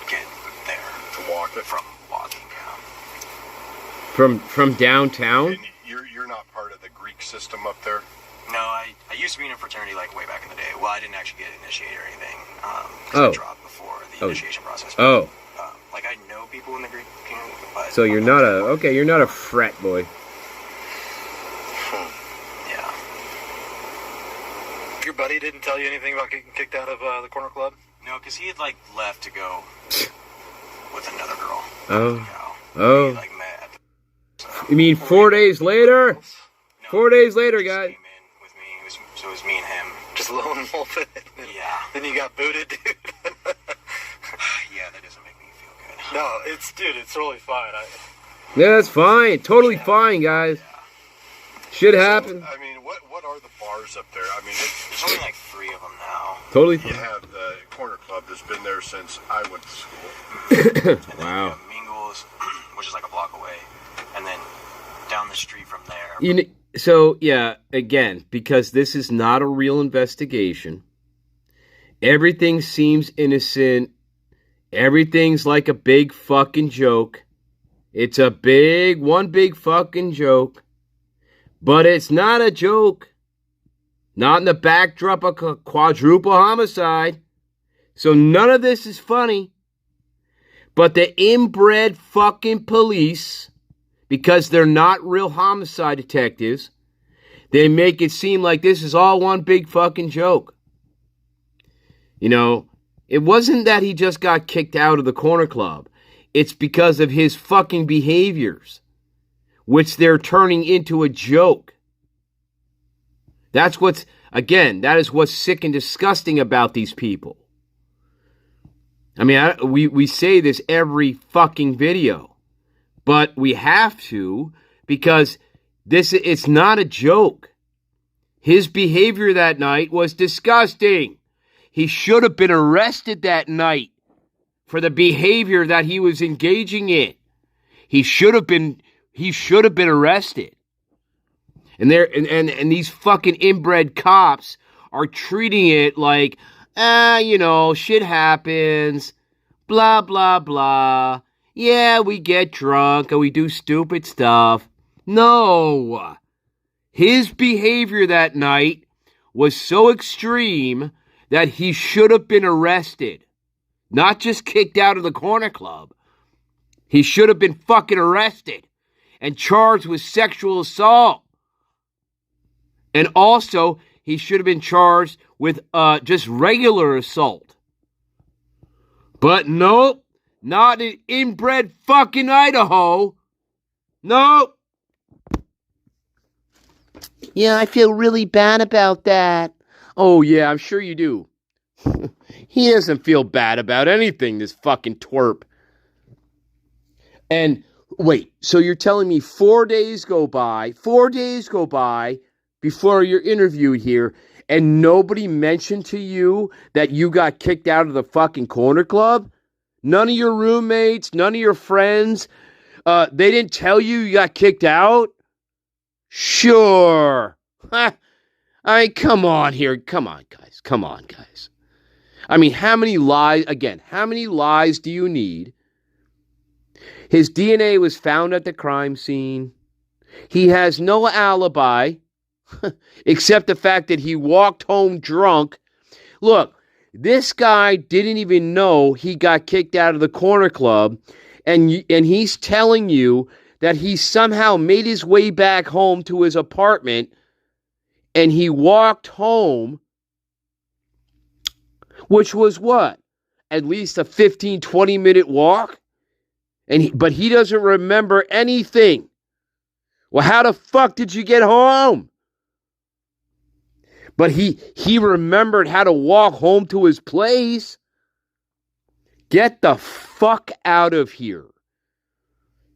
get there. To walk it? From walking, yeah. From downtown? And you're not part of the Greek system up there? No, I used to be in a fraternity like way back in the day. Well, I didn't actually get initiated or anything. I dropped before the initiation process. Oh. Like I know people in the Greek community, but So you're not a frat boy. Yeah. Your buddy didn't tell you anything about getting kicked out of the corner club? No, because he had like left to go with another girl. Oh. He, like, met at You mean 4 days later? No, 4 days later, he just guys. came in with me. So it was me and him. Just lone wolfing. Yeah. Then you got booted, dude. Yeah, that doesn't make me feel good. No, it's totally fine. Yeah, that's fine. Totally fine, guys. Yeah. Shit happens. I mean, what are the bars up there? I mean, There's only like 3 of them now. Totally you fine. have the corner club that's been there since I went to school. And then Wow. you have Mingles, which is like a block away. And then down the street from there. So, yeah, again, because this is not a real investigation, everything seems innocent. Everything's like a big fucking joke. It's one big fucking joke. But it's not a joke. Not in the backdrop of a quadruple homicide. So none of this is funny. But the inbred fucking police, because they're not real homicide detectives, they make it seem like this is all one big fucking joke. You know, it wasn't that he just got kicked out of the corner club. It's because of his fucking behaviors, which they're turning into a joke. That is what's sick and disgusting about these people. I mean, we say this every fucking video, but we have to, because it's not a joke. His behavior that night was disgusting. He should have been arrested that night for the behavior that he was engaging in. He should have been arrested. And these fucking inbred cops are treating it like, shit happens, blah, blah, blah. Yeah, we get drunk and we do stupid stuff. No. His behavior that night was so extreme that he should have been arrested. Not just kicked out of the corner club. He should have been fucking arrested and charged with sexual assault. And also, he should have been charged with just regular assault. But nope, not in inbred fucking Idaho. Nope. Yeah, I feel really bad about that. Oh, yeah, I'm sure you do. He doesn't feel bad about anything, this fucking twerp. And wait, so you're telling me 4 days go by before you're interviewed here, and nobody mentioned to you that you got kicked out of the fucking corner club? None of your roommates, none of your friends, they didn't tell you got kicked out? Sure. I mean, come on here. Come on, guys. I mean, how many lies do you need? His DNA was found at the crime scene. He has no alibi, except the fact that he walked home drunk. Look, this guy didn't even know he got kicked out of the corner club, and he's telling you that he somehow made his way back home to his apartment, and he walked home, which was what? At least a 15, 20-minute walk? But he doesn't remember anything. Well, how the fuck did you get home? But he remembered how to walk home to his place. Get the fuck out of here.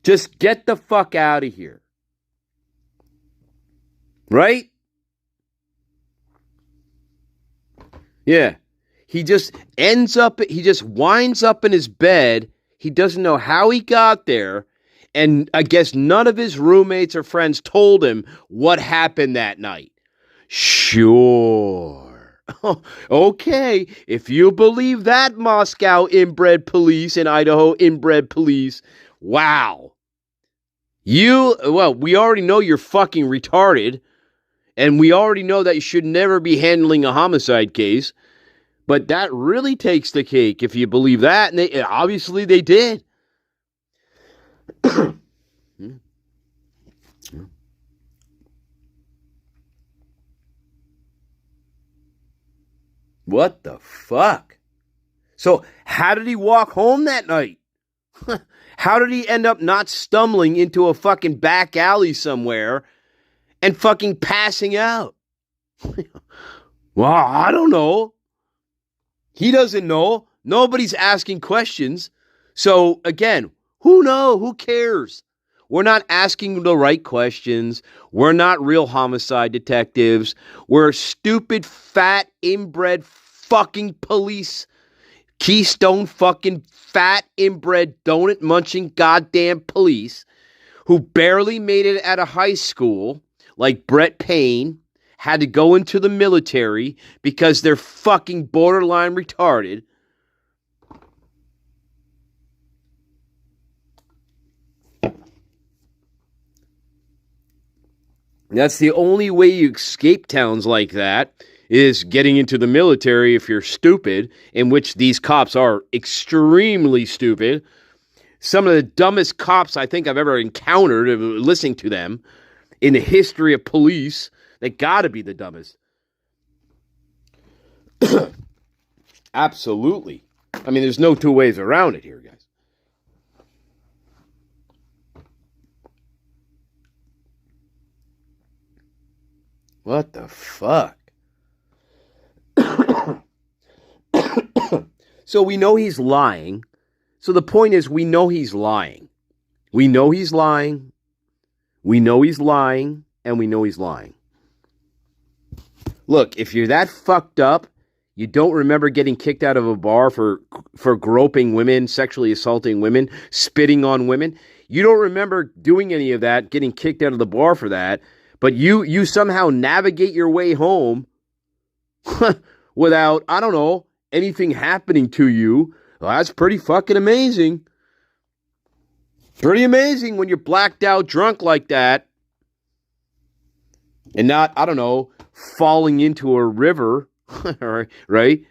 Just get the fuck out of here. Right? Yeah. He just winds up in his bed. He doesn't know how he got there. And I guess none of his roommates or friends told him what happened that night. Sure. Okay, if you believe that, Moscow inbred police and Idaho inbred police, wow. We already know you're fucking retarded, and we already know that you should never be handling a homicide case, but that really takes the cake if you believe that, and obviously they did. What the fuck? So, how did he walk home that night? How did he end up not stumbling into a fucking back alley somewhere and fucking passing out? Well, I don't know. He doesn't know. Nobody's asking questions. So, again, who knows? Who cares? We're not asking the right questions. We're not real homicide detectives. We're stupid, fat, inbred fucking police. Keystone fucking fat, inbred, donut munching goddamn police who barely made it out of high school, like Brett Payne, had to go into the military because they're fucking borderline retarded. That's the only way you escape towns like that, is getting into the military if you're stupid, in which these cops are extremely stupid. Some of the dumbest cops I think I've ever encountered, listening to them, in the history of police. They gotta be the dumbest. Absolutely. I mean, there's no two ways around it here, guys. What the fuck? So we know he's lying. So the point is, we know he's lying. We know he's lying. We know he's lying. And we know he's lying. Look, if you're that fucked up, you don't remember getting kicked out of a bar for groping women, sexually assaulting women, spitting on women. You don't remember doing any of that, getting kicked out of the bar for that. But you somehow navigate your way home without, I don't know, anything happening to you. Well, that's pretty fucking amazing. Pretty amazing when you're blacked out drunk like that. And not, I don't know, falling into a river, right?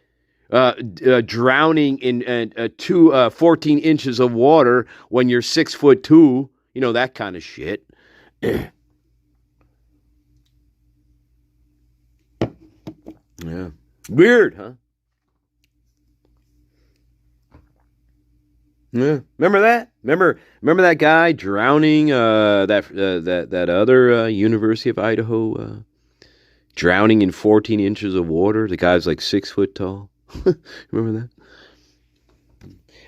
Drowning in 14 inches of water when you're 6'2", you know, that kind of shit. Yeah. Weird, huh? Yeah. Remember that? Remember that guy drowning? That other University of Idaho drowning in 14 inches of water. The guy's like 6 foot tall. Remember that?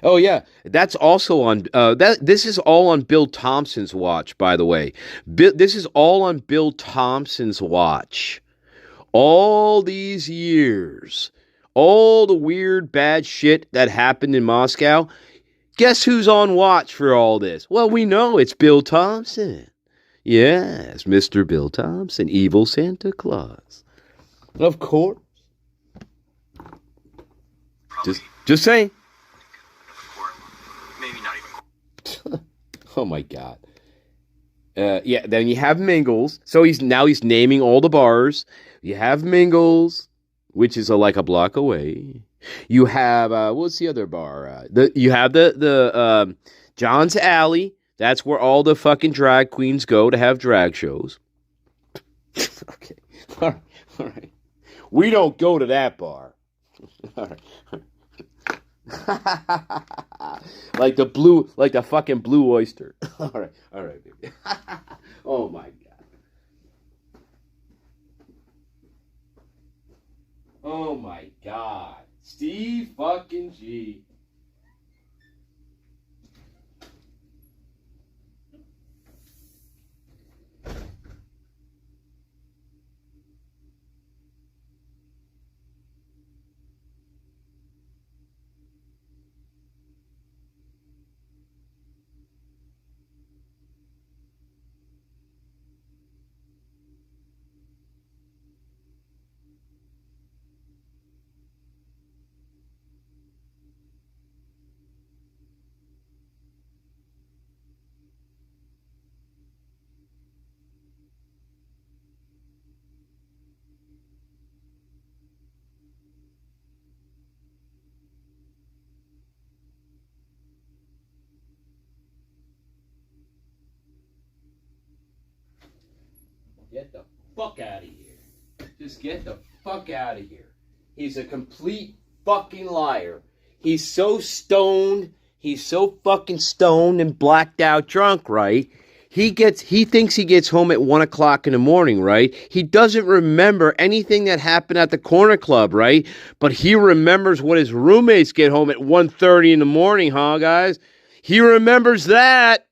Oh yeah, that's also on. This is all on Bill Thompson's watch, by the way. This is all on Bill Thompson's watch. All these years, all the weird, bad shit that happened in Moscow. Guess who's on watch for all this? Well, we know it's Bill Thompson. Yes, Mr. Bill Thompson, evil Santa Claus. Of course. Just saying. Maybe not even. Oh my God. Yeah, then you have Mingles. So he's naming all the bars. You have Mingles, which is like a block away. You have what's the other bar? You have the John's Alley. That's where all the fucking drag queens go to have drag shows. Okay. All right. We don't go to that bar. All right. Like the fucking Blue Oyster. All right, baby. Oh my god. Oh my god. Steve fucking G. Get the fuck out of here. Just get the fuck out of here. He's a complete fucking liar. He's so stoned. He's so fucking stoned and blacked out drunk, right? He thinks he gets home at 1 o'clock in the morning, right? He doesn't remember anything that happened at the corner club, right? But he remembers when his roommates get home at 1:30 in the morning, huh, guys? He remembers that.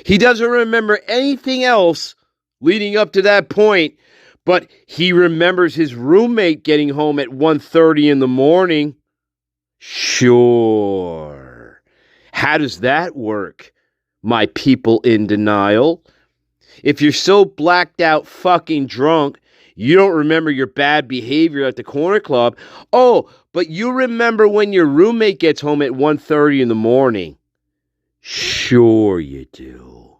He doesn't remember anything else leading up to that point, but he remembers his roommate getting home at 1:30 in the morning. Sure. How does that work, my people in denial? If you're so blacked out fucking drunk, you don't remember your bad behavior at the corner club. Oh, but you remember when your roommate gets home at 1:30 in the morning. Sure you do.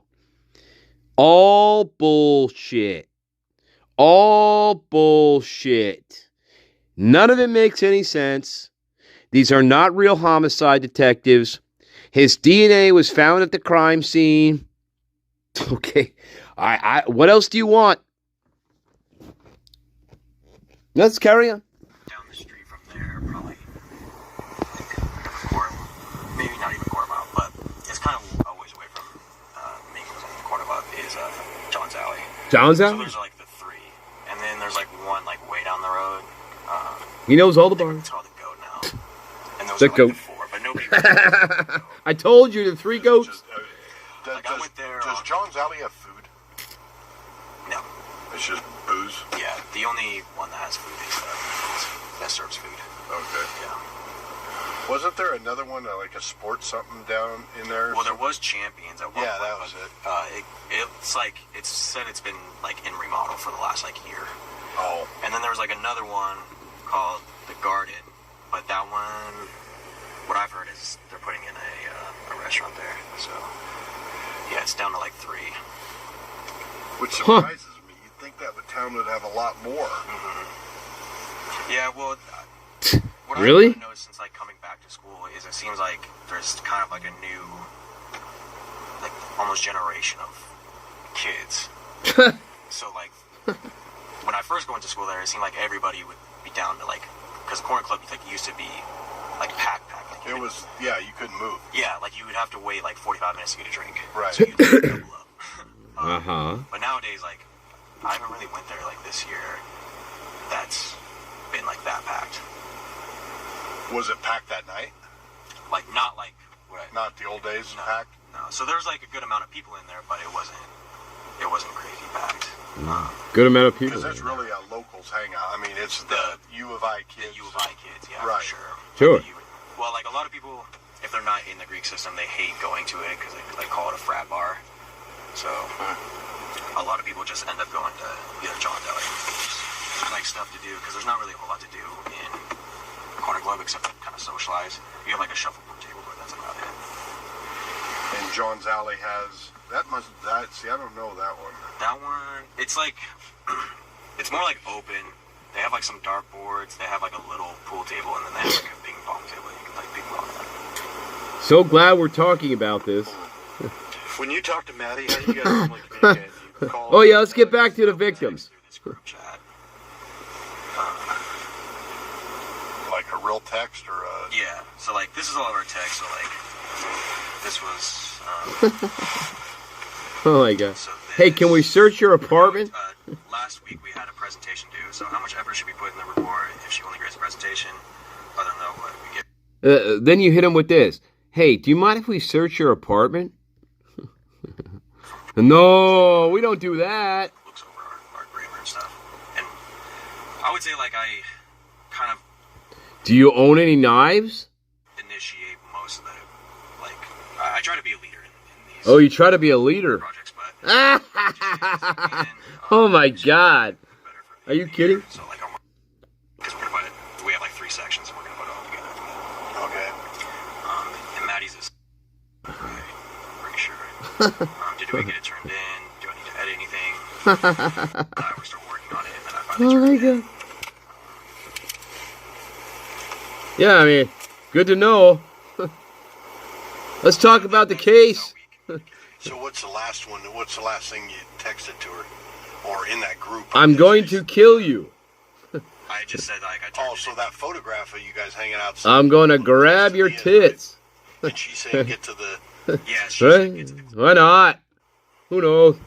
All bullshit. All bullshit. None of it makes any sense. These are not real homicide detectives. His DNA was found at the crime scene. Okay. What else do you want? Let's carry on. Down the street from there, probably maybe not even a quarter mile, but it's kind of a ways away from Mingles and the corner club is John's Alley. John's So Alley? there's like the three, and then there's like one like way down the road. He knows all the I think bars. it's called the Goat now. And those The are like Goat. the four, but nobody really knows the Goat. I told you, the three goats. Like, I went there Does on- John's Alley have food? No. It's just booze? Yeah, the only one that has food is that serves food. Okay. Yeah. Wasn't there another one, like a sports something down in there? Well, there was Champions at one Yeah, point. that was it. It's like, it's said it's been like in remodel for the last like year. Oh. And then there was like another one called the Garden, but that one, what I've heard is they're putting in a restaurant there. So yeah, it's down to like 3. Which surprises me. You'd think that the town would have a lot more. Mm-hmm. Yeah, well, what Really? I've noticed since like coming back to school is it seems like there's kind of like a new, like almost generation of kids. So like when I first went to school there, it seemed like everybody would be down to like, because the corner club like used to be like packed. Like, It was, yeah, you couldn't move. yeah, like you would have to wait like 45 minutes to get a drink. Right. So you'd like, double up. Uh-huh. But nowadays, like, I haven't really went there like this year. That's been like that packed. Was it packed that night? Like not like what Not the old days no, packed? No. So there's like a good amount of people in there, but it wasn't crazy packed. Good amount of people. Because that's really a locals hangout. I mean, it's the U of I The kids. U of I kids, yeah, Right. for sure. Sure. Well, like a lot of people, if they're not in the Greek system, they hate going to it because they call it a frat bar. So a lot of people just end up going to either John's Alley. There's like stuff to do because there's not really a whole lot to do in Corner Club except to kind of socialize. You have like a shuffleboard table, but that's about it. And John's Alley has, see, I don't know that one. That one, it's like, it's more like open. They have like some dartboards. They have like a little pool table, and then they have like a ping pong table. You can play ping pong. So glad we're talking about this. When you talk to Maddie, how do you guys normally communicate? You call Oh, yeah, let's get back to the victims. Through this group chat. Like a real text or a... Yeah, so like this is all of our text. So like this was. Oh my god. So Hey, can we search your apartment? Last week we had a presentation due. So how much effort should we put in the report if she only grades a presentation? Other than what we get. Then you hit him with this. Hey, do you mind if we search your apartment? No, we don't do that. Looks over our grammar and stuff. And I would say like I kind of Do you own any knives? initiate most of the like I try to be a leader in these Oh, you try to be a leader. projects, but Oh my god. better for Are you kidding? So like because we're gonna put it, we have like 3 sections and we're gonna put it all together. Okay. And Maddie's is pretty sure. Did we get it turned in? Do I need to edit anything? We start working on it and then I finally Oh turn my it in. god. Yeah, I mean, good to know. Let's talk about the case. So what's the last one? What's the last thing you texted to her? Or in that group? I'm going to kill you. I just said like I turned Oh, it so in. that photograph of you guys hanging out. I'm going to grab your tits. Did she say get to the... Yeah, she said get to the Why not? Who knows?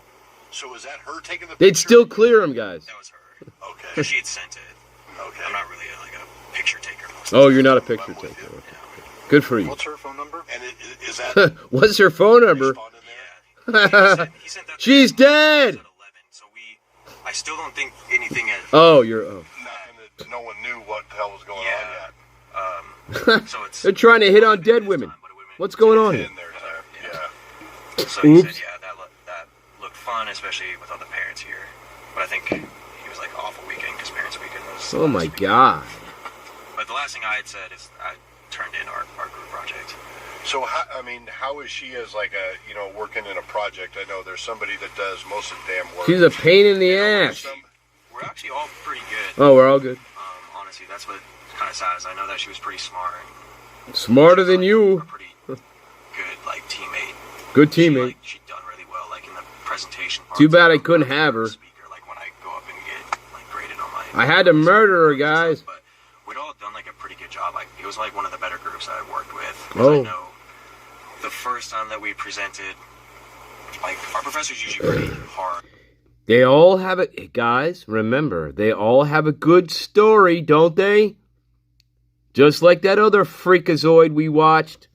So is that her taking the picture? They'd still clear him, guys. That was her. Okay. Because she had sent it. Okay. I'm not really like a picture taker. Most Oh, of you're the not a time. picture I'm with taker. you. Good for you. What's her phone number? And is that... What's her phone number? respond in Yeah. there? He sent that She's dead. at 11, so I still don't think anything had. Oh, you're. Oh. Nothing that no one knew what the hell was going Yeah. on yet. So it's. They're trying to hit on dead women. What's going on here? In there, yeah. So he said, Oops. yeah, that looked fun, especially with all the parents here. But I think he was like awful weekend because parents' weekend was. Oh my last weekend. god. But the last thing I had said is I turned in our group project. So, how is she as like a, working in a project? I know there's somebody that does most of the damn work. She's a pain in the You know, ass. We're actually all pretty good. Oh, we're all good. Honestly, that's what kind of sad is. I know that she was pretty smart. And Smarter than you. A pretty good like teammate. Good She, teammate. like, she'd done really well, like in the presentation. Too parts, bad I like, couldn't have her. Speaker, like when I go up and get like graded on my. I had to murder her, guys. But we'd all done like a pretty good job. Like it was like one of the better groups that I worked with. 'Cause Oh. I know the first time that we presented, like our professors usually pretty hard. They all have a guys, remember, they all have a good story, don't they? Just like that other freakazoid we watched.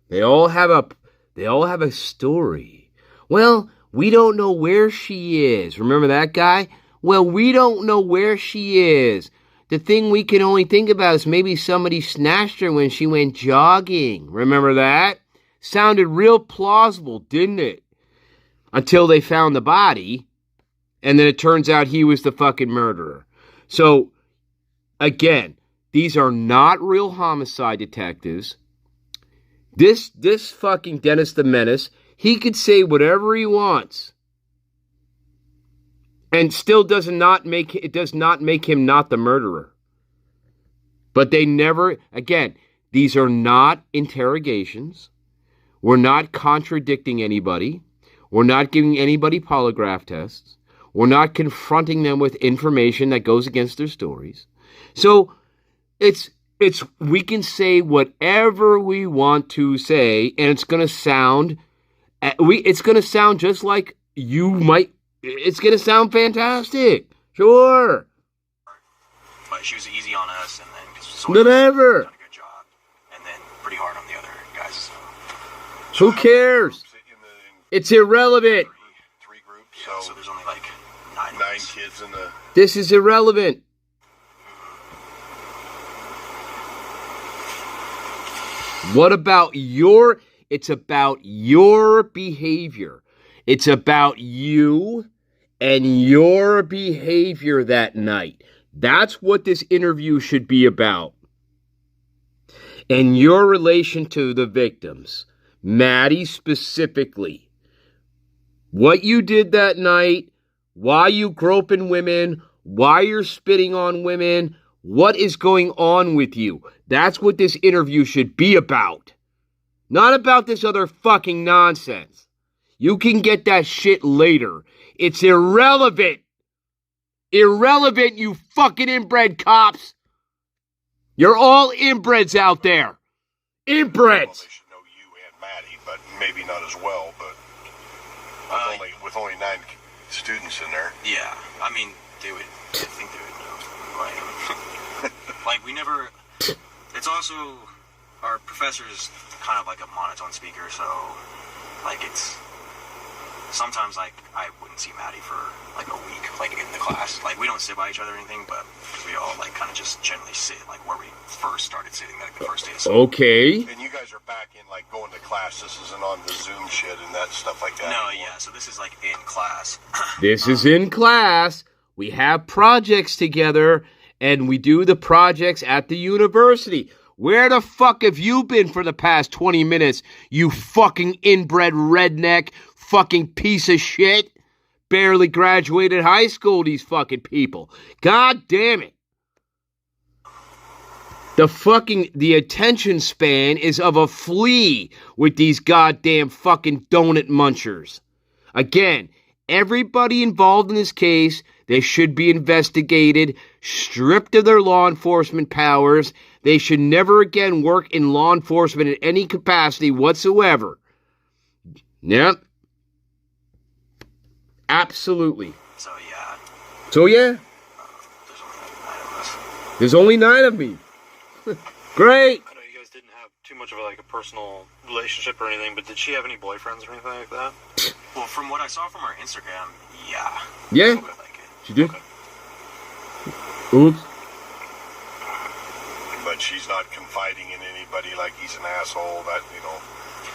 They all have a story. Well, we don't know where she is. Remember that guy? Well, we don't know where she is. The thing we can only think about is maybe somebody snatched her when she went jogging. Remember that? Sounded real plausible, didn't it? Until they found the body, and then it turns out he was the fucking murderer. So, again, these are not real homicide detectives. This fucking Dennis the Menace, he could say whatever he wants. And still does not make him not the murderer. But they never, again, these are not interrogations. We're not contradicting anybody. We're not giving anybody polygraph tests. We're not confronting them with information that goes against their stories. So we can say whatever we want to say, and it's going to sound just like you might. It's going to sound fantastic. Sure. But she was easy on us, and then because Whatever. done a good job, and then pretty hard on the other guys. Who cares? It's irrelevant. Three groups, Yeah, so there's only like 9 of 9 us. kids in the... This is irrelevant. What about it's about your behavior. It's about you and your behavior that night. That's what this interview should be about. And your relation to the victims. Maddie specifically. What you did that night, why you groping women, why you're spitting on women, what is going on with you. That's what this interview should be about. Not about this other fucking nonsense. You can get that shit later. It's irrelevant. Irrelevant, you fucking inbred cops. You're all inbreds out there. Inbreds. Well, they should know you and Maddie, but maybe not as well, but with only 9 students in there. Yeah, I mean, I think they would know who I am. Like, we never, it's also, our professor's kind of like a monotone speaker, so, like, it's, sometimes, like, I wouldn't see Maddie for, like, a week, like, in the class. Like, we don't sit by each other or anything, but we all, like, kind of just generally sit, like, where we first started sitting, like, the first day of school. Okay. And you guys are back in, like, going to class. This isn't on the Zoom shit and that stuff like that. No, yeah, so this is, like, in class. This is in class. We have projects together, and we do the projects at the university. Where the fuck have you been for the past 20 minutes, you fucking inbred redneck fucking piece of shit? Barely graduated high school, these fucking people. God damn it. The attention span is of a flea with these goddamn fucking donut munchers. Again, everybody involved in this case, they should be investigated, stripped of their law enforcement powers. They should never again work in law enforcement in any capacity whatsoever. Yep. Absolutely. So, yeah. There's only 9 of me. Great. I know you guys didn't have too much of a personal relationship or anything, but did she have any boyfriends or anything like that? Well, from what I saw from her Instagram, yeah. Yeah. Like it. She did. Okay. Oops. But she's not confiding in anybody like he's an asshole, that,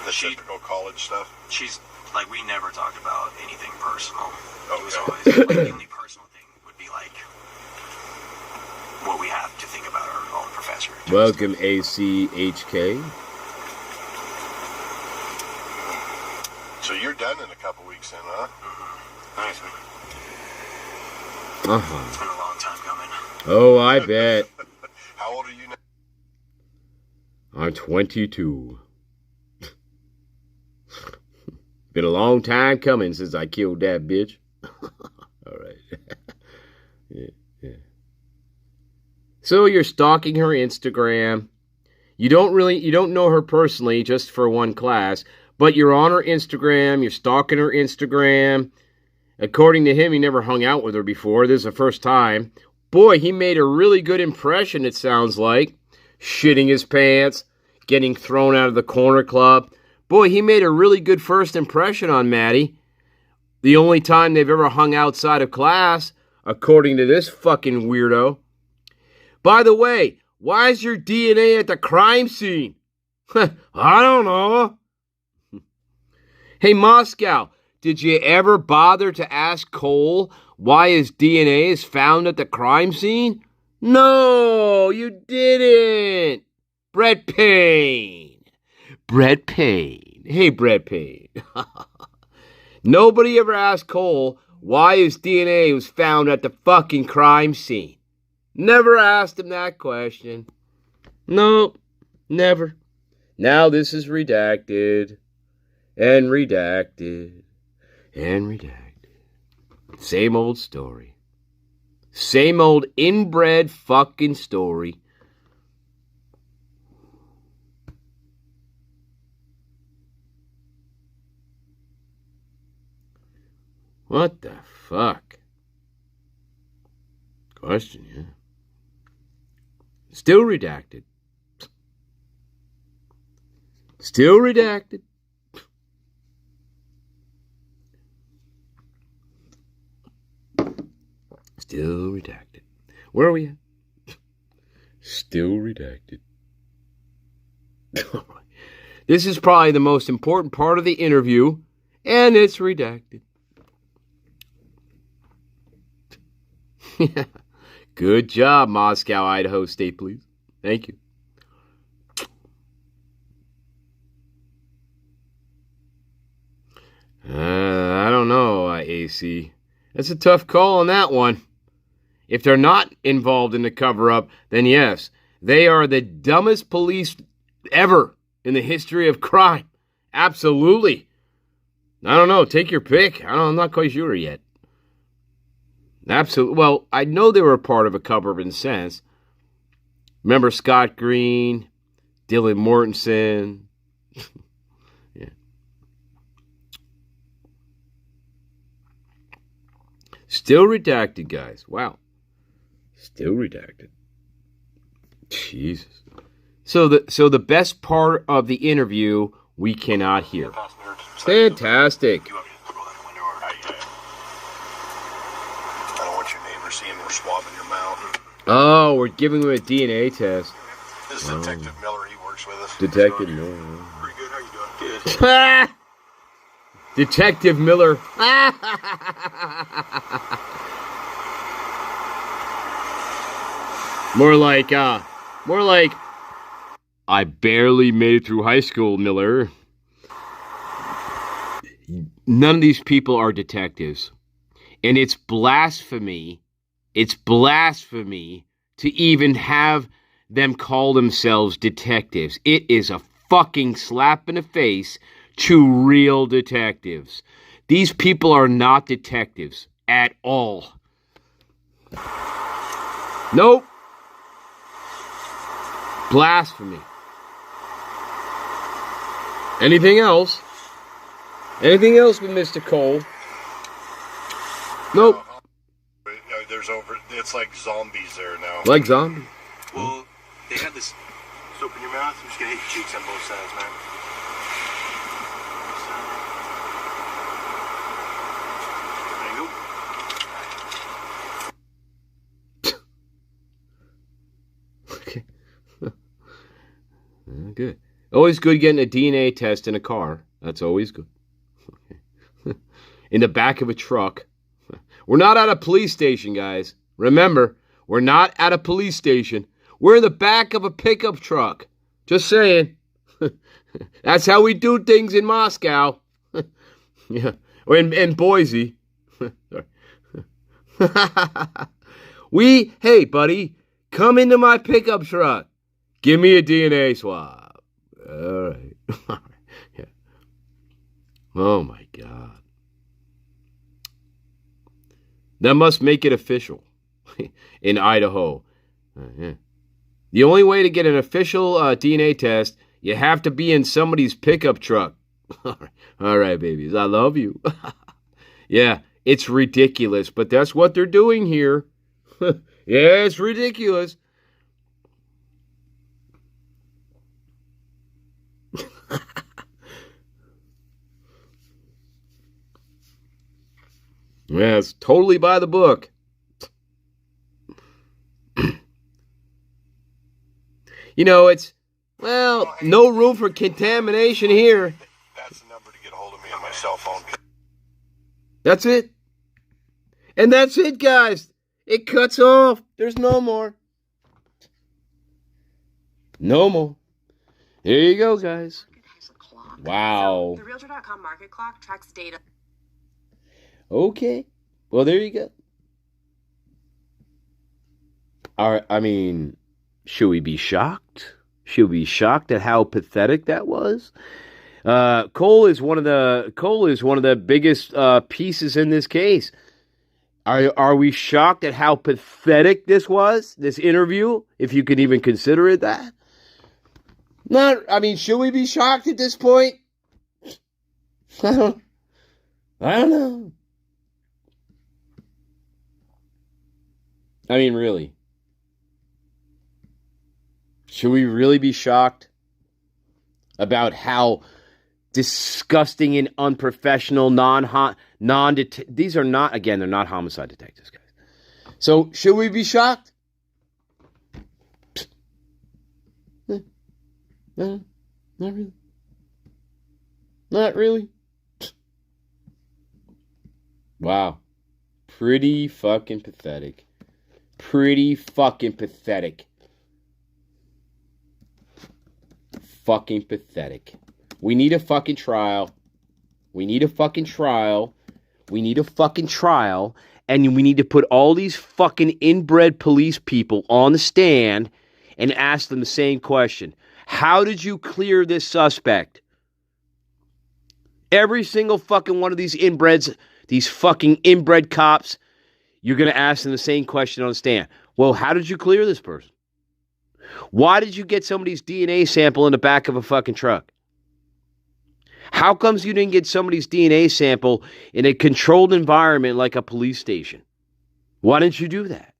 the typical college stuff. She's, like, we never talked about anything personal. It was Okay. always, like, the only personal thing would be, like, what we have to think about our own professor. Welcome, ACHK. So you're done in a couple weeks then, huh? Nice. Uh-huh. It's been a long time coming. Oh, I bet. How old are you now? I'm 22. Been a long time coming since I killed that bitch. All right. Yeah. So you're stalking her Instagram. You don't know her personally, just for one class, but you're on her Instagram, you're stalking her Instagram. According to him, he never hung out with her before. This is the first time. Boy, he made a really good impression, it sounds like. Shitting his pants, getting thrown out of the corner club. Boy, he made a really good first impression on Maddie. The only time they've ever hung outside of class, according to this fucking weirdo. By the way, why is your DNA at the crime scene? I don't know. Hey, Moscow, did you ever bother to ask Cole why his DNA is found at the crime scene? No, you didn't. Brett Payne. Brett Payne. Hey, Brett Payne. Nobody ever asked Cole why his DNA was found at the fucking crime scene. Never asked him that question. Nope, never. Now this is redacted. And redacted. And redacted. Same old story. Same old inbred fucking story. What the fuck? Question, yeah. Still redacted. Still redacted. Still redacted. Where are we at? Still redacted. This is probably the most important part of the interview, and it's redacted. Good job, Moscow, Idaho State Police. Thank you. I don't know, AC. That's a tough call on that one. If they're not involved in the cover-up, then yes, they are the dumbest police ever. in the history of crime. Absolutely. I don't know. Take your pick. I'm not quite sure yet. Absolutely. Well, I know they were a part of a cover-up in a sense. Remember Scott Green, Dylan Mortensen. Yeah. Still redacted, guys. Wow. Still redacted. Jesus. So the best part of the interview we cannot hear. Fantastic. I don't want your neighbors seeing we're swabbing your mouth. Oh, we're giving him a DNA test. This is Detective Miller. He works with us. Detective Miller. Pretty good. How you doing? Good. Detective Miller. More like, I barely made it through high school, Miller. None of these people are detectives. And it's blasphemy. It's blasphemy to even have them call themselves detectives. It is a fucking slap in the face to real detectives. These people are not detectives at all. Nope. Blasphemy. Anything else? Anything else with Mr. Cole? Nope. It's like zombies there now. Like zombies? Well, they had this. Just open your mouth. I'm just gonna hit your cheeks on both sides, man. Okay. Good. Always good getting a DNA test in a car. That's always good. In the back of a truck. We're not at a police station, guys. Remember, we're not at a police station. We're in the back of a pickup truck. Just saying. That's how we do things in Moscow. Yeah. Or in Boise. Hey, buddy, come into my pickup truck. Give me a DNA swab. All right. Yeah. Oh, my God. That must make it official in Idaho. Yeah. The only way to get an official DNA test, you have to be in somebody's pickup truck. All right, babies, I love you. Yeah, it's ridiculous, but that's what they're doing here. Yeah, it's ridiculous. Yeah, it's totally by the book. You know, it's, well, no room for contamination here. That's the number to get a hold of me on my cell phone. That's it. And that's it, guys. It cuts off. There's no more. No more. Here you go, guys. Wow. So the Realtor.com market clock tracks data. Okay. Well, there you go. I mean, should we be shocked? Should we be shocked at how pathetic that was? Cole is one of the biggest pieces in this case. Are we shocked at how pathetic this was? This interview, if you can even consider it that? Should we be shocked at this point? I don't know. I mean, really. Should we really be shocked about how disgusting and unprofessional these are not, again, they're not homicide detectives, guys. So, should we be shocked? No, not really. Not really. Wow. Pretty fucking pathetic. Pretty fucking pathetic. Fucking pathetic. We need a fucking trial. We need a fucking trial. We need a fucking trial. And we need to put all these fucking inbred police people on the stand and ask them the same question. How did you clear this suspect? Every single fucking one of these inbreds, these fucking inbred cops, you're going to ask them the same question on the stand. Well, how did you clear this person? Why did you get somebody's DNA sample in the back of a fucking truck? How comes you didn't get somebody's DNA sample in a controlled environment like a police station? Why didn't you do that?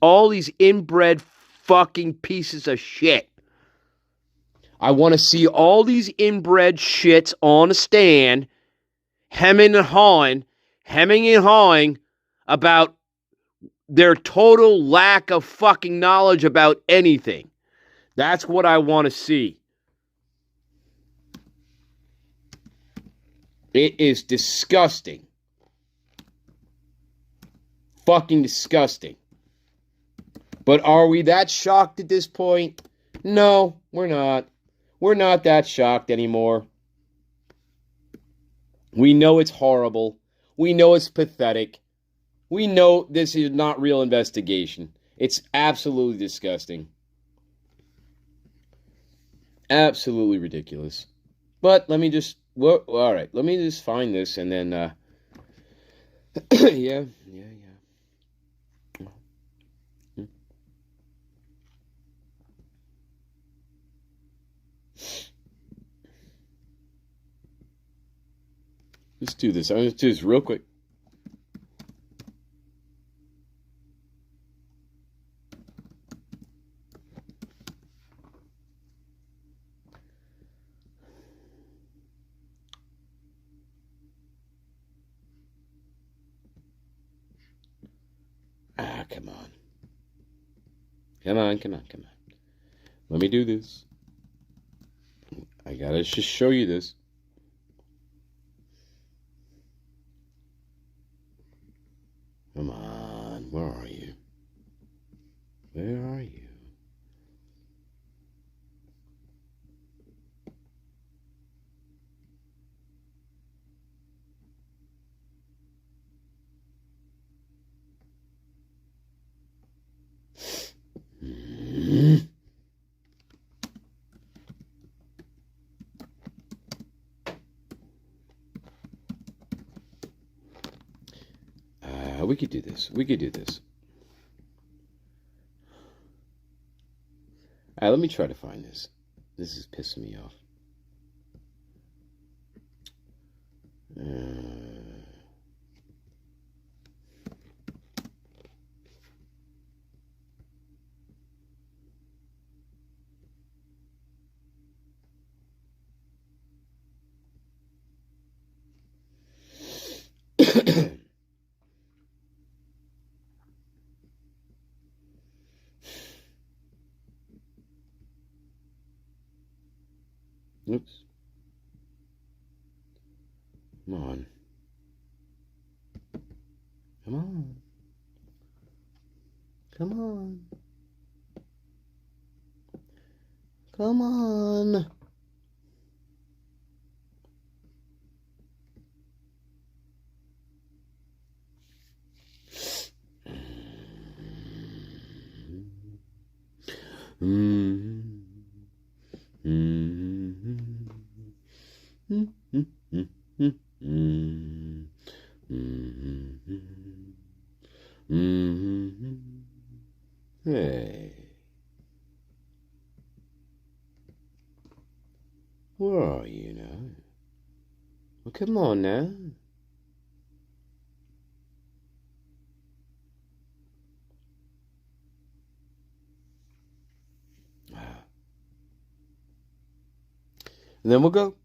All these inbred fucking pieces of shit. I want to see all these inbred shits on a stand hemming and hawing about their total lack of fucking knowledge about anything. That's what I want to see. It is disgusting. Fucking disgusting. But are we that shocked at this point? No, we're not. We're not that shocked anymore. We know it's horrible. We know it's pathetic. We know this is not real investigation. It's absolutely disgusting. Absolutely ridiculous. But let me just... Well, all right, let me just find this and then... yeah. Let's do this. I'm going to do this real quick. Come on. Come on. Let me do this. I gotta just show you this. Come on, where are you? Where are you? We could do this. All right, let me try to find this. This is pissing me off. Oops. Come on. Hey. Where are you now? Well, come on now. And then we'll go.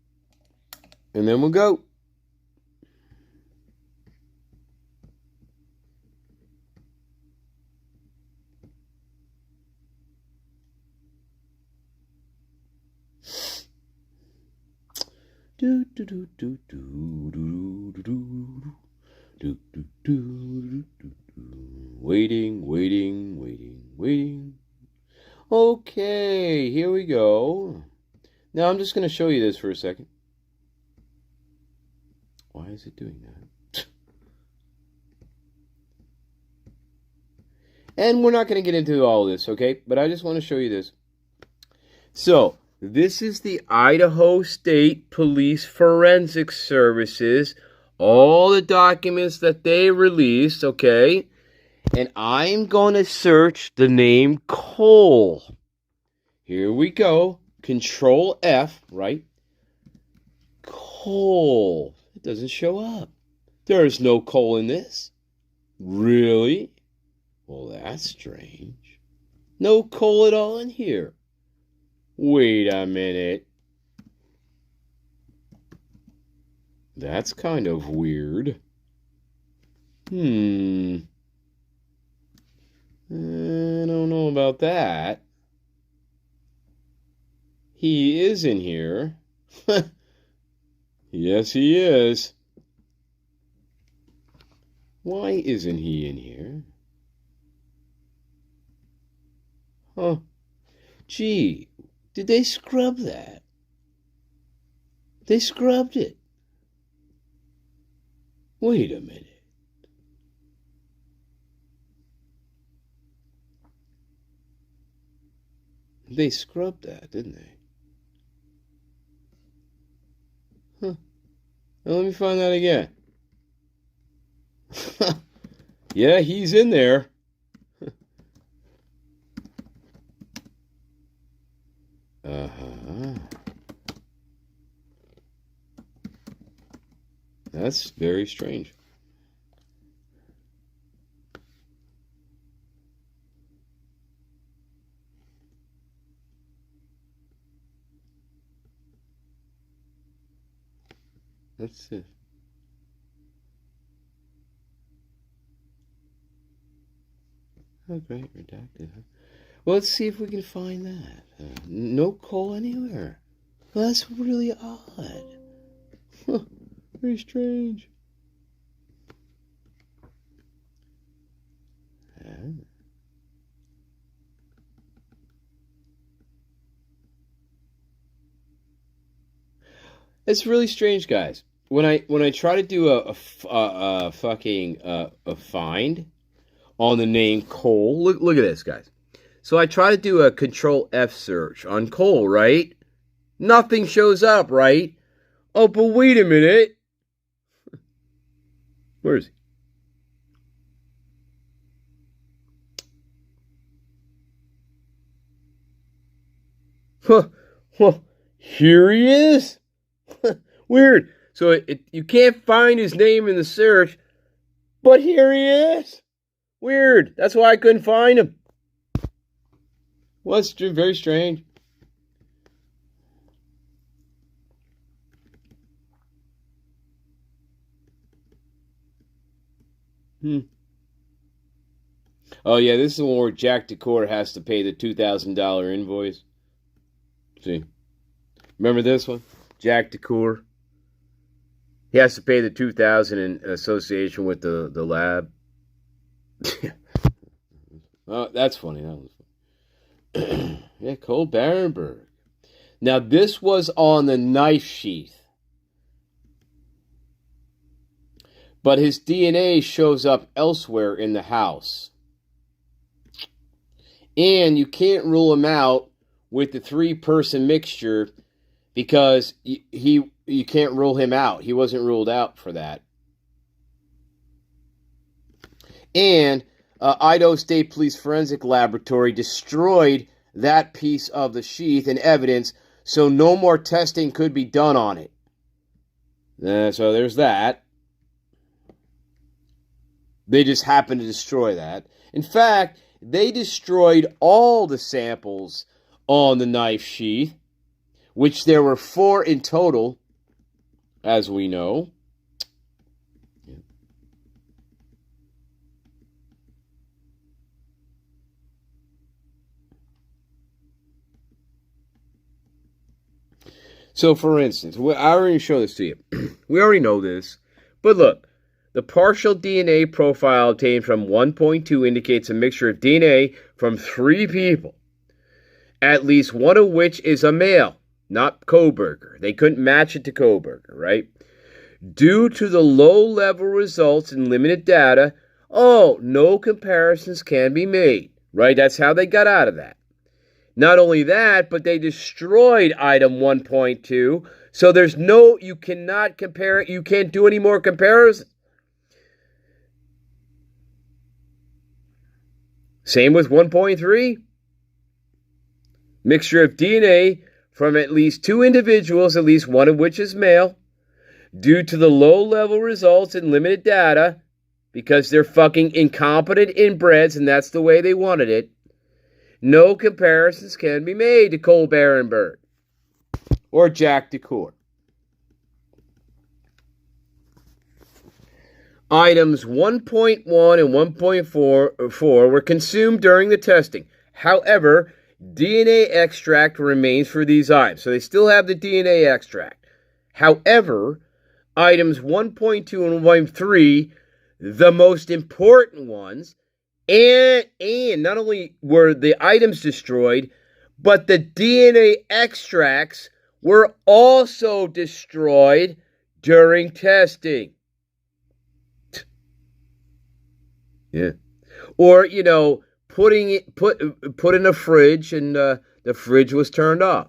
Waiting. Okay, here we go. Now I'm just going to show you this for a second. Why is it doing that? And we're not going to get into all this, okay? But I just want to show you this. So, this is the Idaho State Police Forensic Services, all the documents that they released, okay? And I'm going to search the name Cole. Here we go. Control F, right? Cole. It doesn't show up. There's no Cole in this. Really? Well, that's strange. No Cole at all in here. Wait a minute. That's kind of weird. I don't know about that. He is in here. Yes, he is. Why isn't he in here? Huh. Gee, did they scrub that? They scrubbed it. Wait a minute. They scrubbed that, didn't they? Huh. Now let me find that again. Yeah, he's in there. Uh-huh. That's very strange. That's it. Oh, great, redacted. Huh? Well, let's see if we can find that. No Cole anywhere. Well, that's really odd. Huh, very strange. It's really strange, guys. When I try to do a find on the name Cole, look at this, guys. So I try to do a Control F search on Cole, right? Nothing shows up, right? Oh, but wait a minute. Where is he? Huh, here he is. Weird. So you can't find his name in the search, but here he is. Weird. That's why I couldn't find him. Well, it's very strange. Oh, yeah, this is the one where Jack Decor has to pay the $2,000 invoice. See? Remember this one? Jack Decor. He has to pay the $2,000 in association with the lab. Oh, that's funny. That was funny. Yeah, Cole Barenberg. Now, this was on the knife sheath. But his DNA shows up elsewhere in the house. And you can't rule him out with the 3-person mixture because you can't rule him out. He wasn't ruled out for that. And Idaho State Police Forensic Laboratory destroyed that piece of the sheath and evidence, so no more testing could be done on it. So there's that. They just happened to destroy that. In fact, they destroyed all the samples on the knife sheath, which there were 4 in total, as we know. So, for instance, I already showed this to you. We already know this. But look, the partial DNA profile obtained from 1.2 indicates a mixture of DNA from 3 people, at least one of which is a male, not Koberger. They couldn't match it to Koberger, right? Due to the low-level results and limited data, no comparisons can be made, right? That's how they got out of that. Not only that, but they destroyed item 1.2. So there's no, you cannot compare it. You can't do any more comparisons. Same with 1.3. Mixture of DNA from at least 2 individuals, at least one of which is male, due to the low-level results and limited data, because they're fucking incompetent inbreds and that's the way they wanted it. No comparisons can be made to Cole Barenberg or Jack DeCour. Items 1.1 and 1.4 were consumed during the testing. However, DNA extract remains for these items. So they still have the DNA extract. However, items 1.2 and 1.3, the most important ones, and not only were the items destroyed, but the DNA extracts were also destroyed during testing. Yeah. Or, put in a fridge and the fridge was turned off.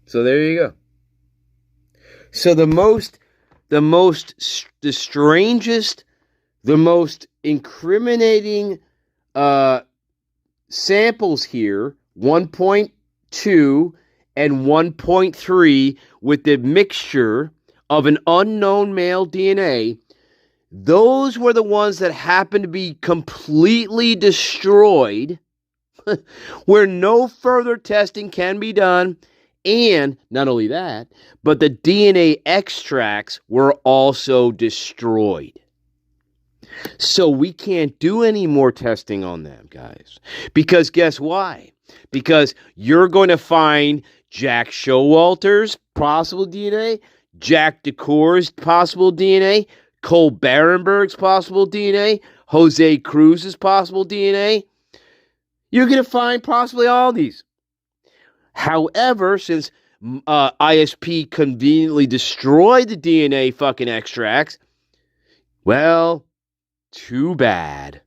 So there you go. So the strangest, the most incriminating samples here, 1.2 and 1.3 with the mixture of an unknown male DNA, those were the ones that happened to be completely destroyed, where no further testing can be done. And not only that, but the DNA extracts were also destroyed. So we can't do any more testing on them, guys. Because guess why? Because you're going to find Jack Showalter's possible DNA, Jack DeCour's possible DNA, Cole Barenberg's possible DNA, Jose Cruz's possible DNA. You're going to find possibly all these. However, since ISP conveniently destroyed the DNA fucking extracts, well, too bad.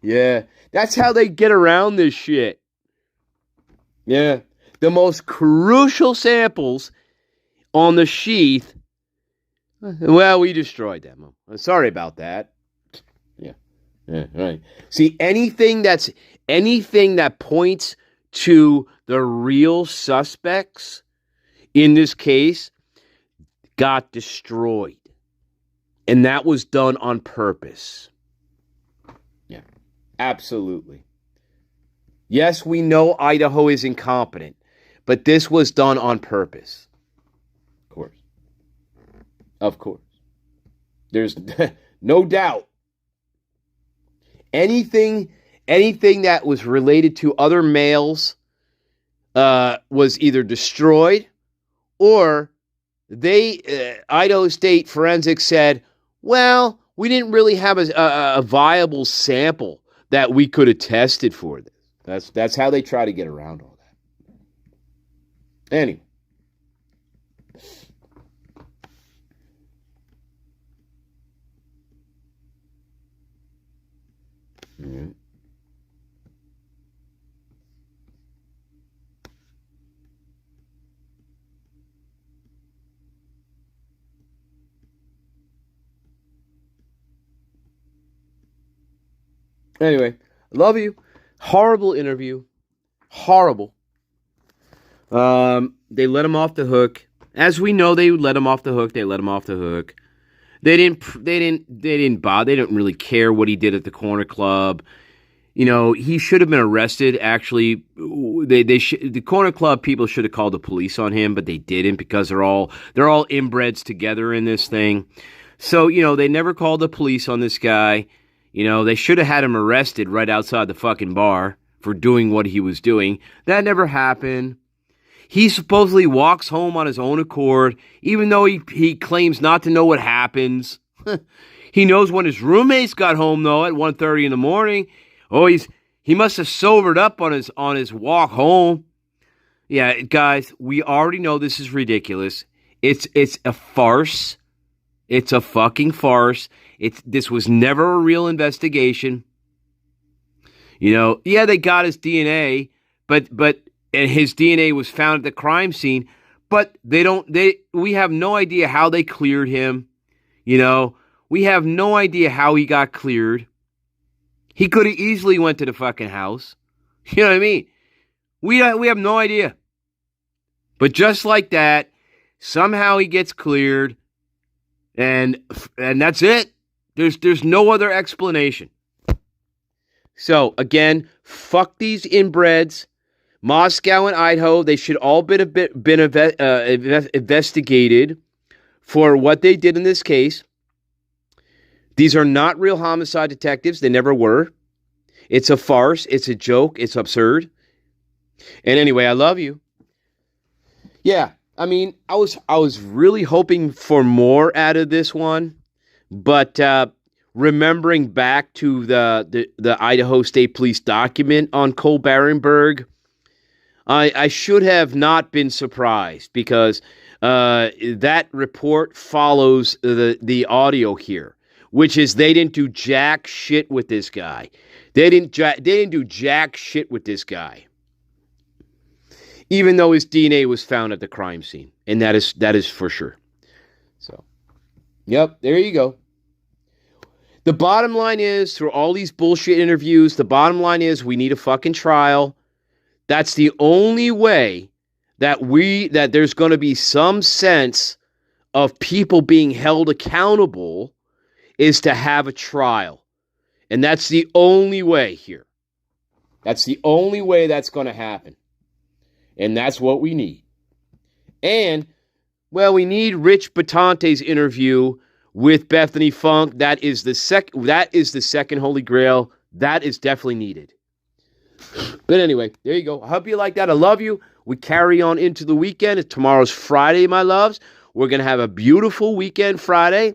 Yeah, that's how they get around this shit. Yeah, the most crucial samples on the sheath, well, we destroyed them. Sorry about that. Yeah, right. See, anything that points to the real suspects in this case got destroyed. And that was done on purpose. Yeah, absolutely. Yes, we know Idaho is incompetent, but this was done on purpose. Of course. Of course. There's no doubt. Anything that was related to other males was either destroyed or Idaho State Forensics said, well, we didn't really have a viable sample that we could have tested for this. That's how they try to get around all that. Anyway. Mm-hmm. Anyway, love you. Horrible interview. Horrible. They let him off the hook. As we know, they would let him off the hook. They let him off the hook. They didn't bother. They didn't really care what he did at the corner club. He should have been arrested. Actually, the corner club people should have called the police on him, but they didn't because they're all inbreds together in this thing. So, they never called the police on this guy. They should have had him arrested right outside the fucking bar for doing what he was doing. That never happened. He supposedly walks home on his own accord, even though he claims not to know what happens. He knows when his roommates got home, though, at 1:30 in the morning. Oh, he must have sobered up on his walk home. Yeah, guys, we already know this is ridiculous. It's a farce. It's a fucking farce. This was never a real investigation. You know, yeah, they got his DNA, but and his DNA was found at the crime scene, but we have no idea how they cleared him. You know, we have no idea how he got cleared. He could have easily went to the fucking house. You know what I mean? We have no idea. But just like that, somehow he gets cleared, and that's it. There's no other explanation. So again, fuck these inbreds. Moscow and Idaho, they should all been investigated for what they did in this case. These are not real homicide detectives. They never were. It's a farce. It's a joke. It's absurd. And anyway, I love you. Yeah, I mean, I was really hoping for more out of this one, but remembering back to the Idaho State Police document on Cole Barenberg, I should have not been surprised because that report follows the audio here, which is they didn't do jack shit with this guy. They didn't do jack shit with this guy, even though his DNA was found at the crime scene, and that is for sure. So, yep, there you go. The bottom line is, through all these bullshit interviews, the bottom line is we need a fucking trial. That's the only way that there's going to be some sense of people being held accountable, is to have a trial. And that's the only way here. That's the only way that's going to happen. And that's what we need. And, well, we need Rich Batante's interview with Bethany Funk. That is the second Holy Grail. That is definitely needed. But anyway, there you go. I hope you like that. I love you. We carry on into the weekend. Tomorrow's Friday, my loves. We're going to have a beautiful weekend Friday,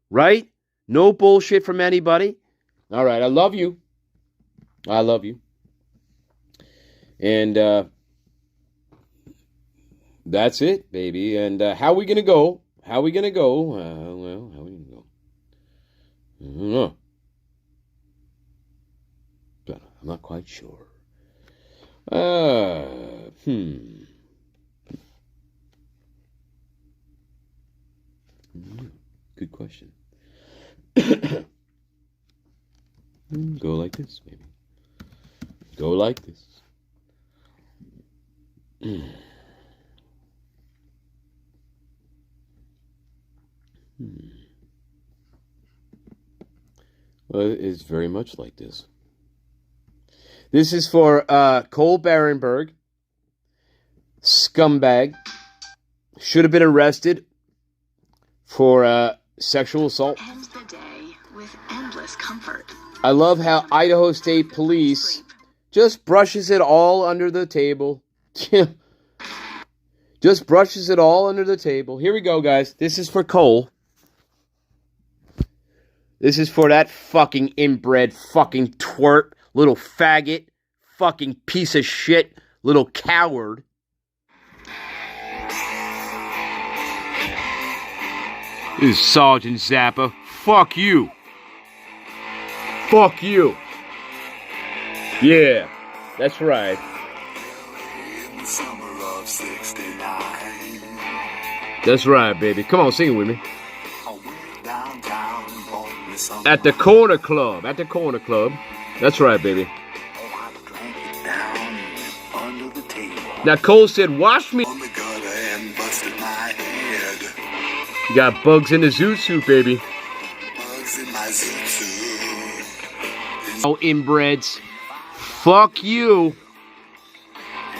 right? No bullshit from anybody. All right, I love you. I love you. And that's it, baby. And how are we going to go? How are we going to go? Well, how are we going to go? I don't know. But I'm not quite sure. Good question. Go like this, maybe. Go like this. Well, it is very much like this. This is for Cole Barenberg. Scumbag. Should have been arrested for sexual assault. End the day with endless comfort. I love how Idaho State Police just brushes it all under the table. Just brushes it all under the table. Here we go, guys. This is for Cole. This is for that fucking inbred fucking twerp, little faggot, fucking piece of shit, little coward. This is Sergeant Zappa. Fuck you. Fuck you. Yeah, that's right. In the summer of '69. That's right, baby. Come on, sing it with me. I went downtown and bought me some. At the corner club. At the corner club. That's right, baby. Oh, I drank it down under the table. Now Cole said, wash me. On the gutter and busted my head. You got bugs in the zoot suit, baby. Bugs in my zoot suit. Oh, inbreds. Fuck you.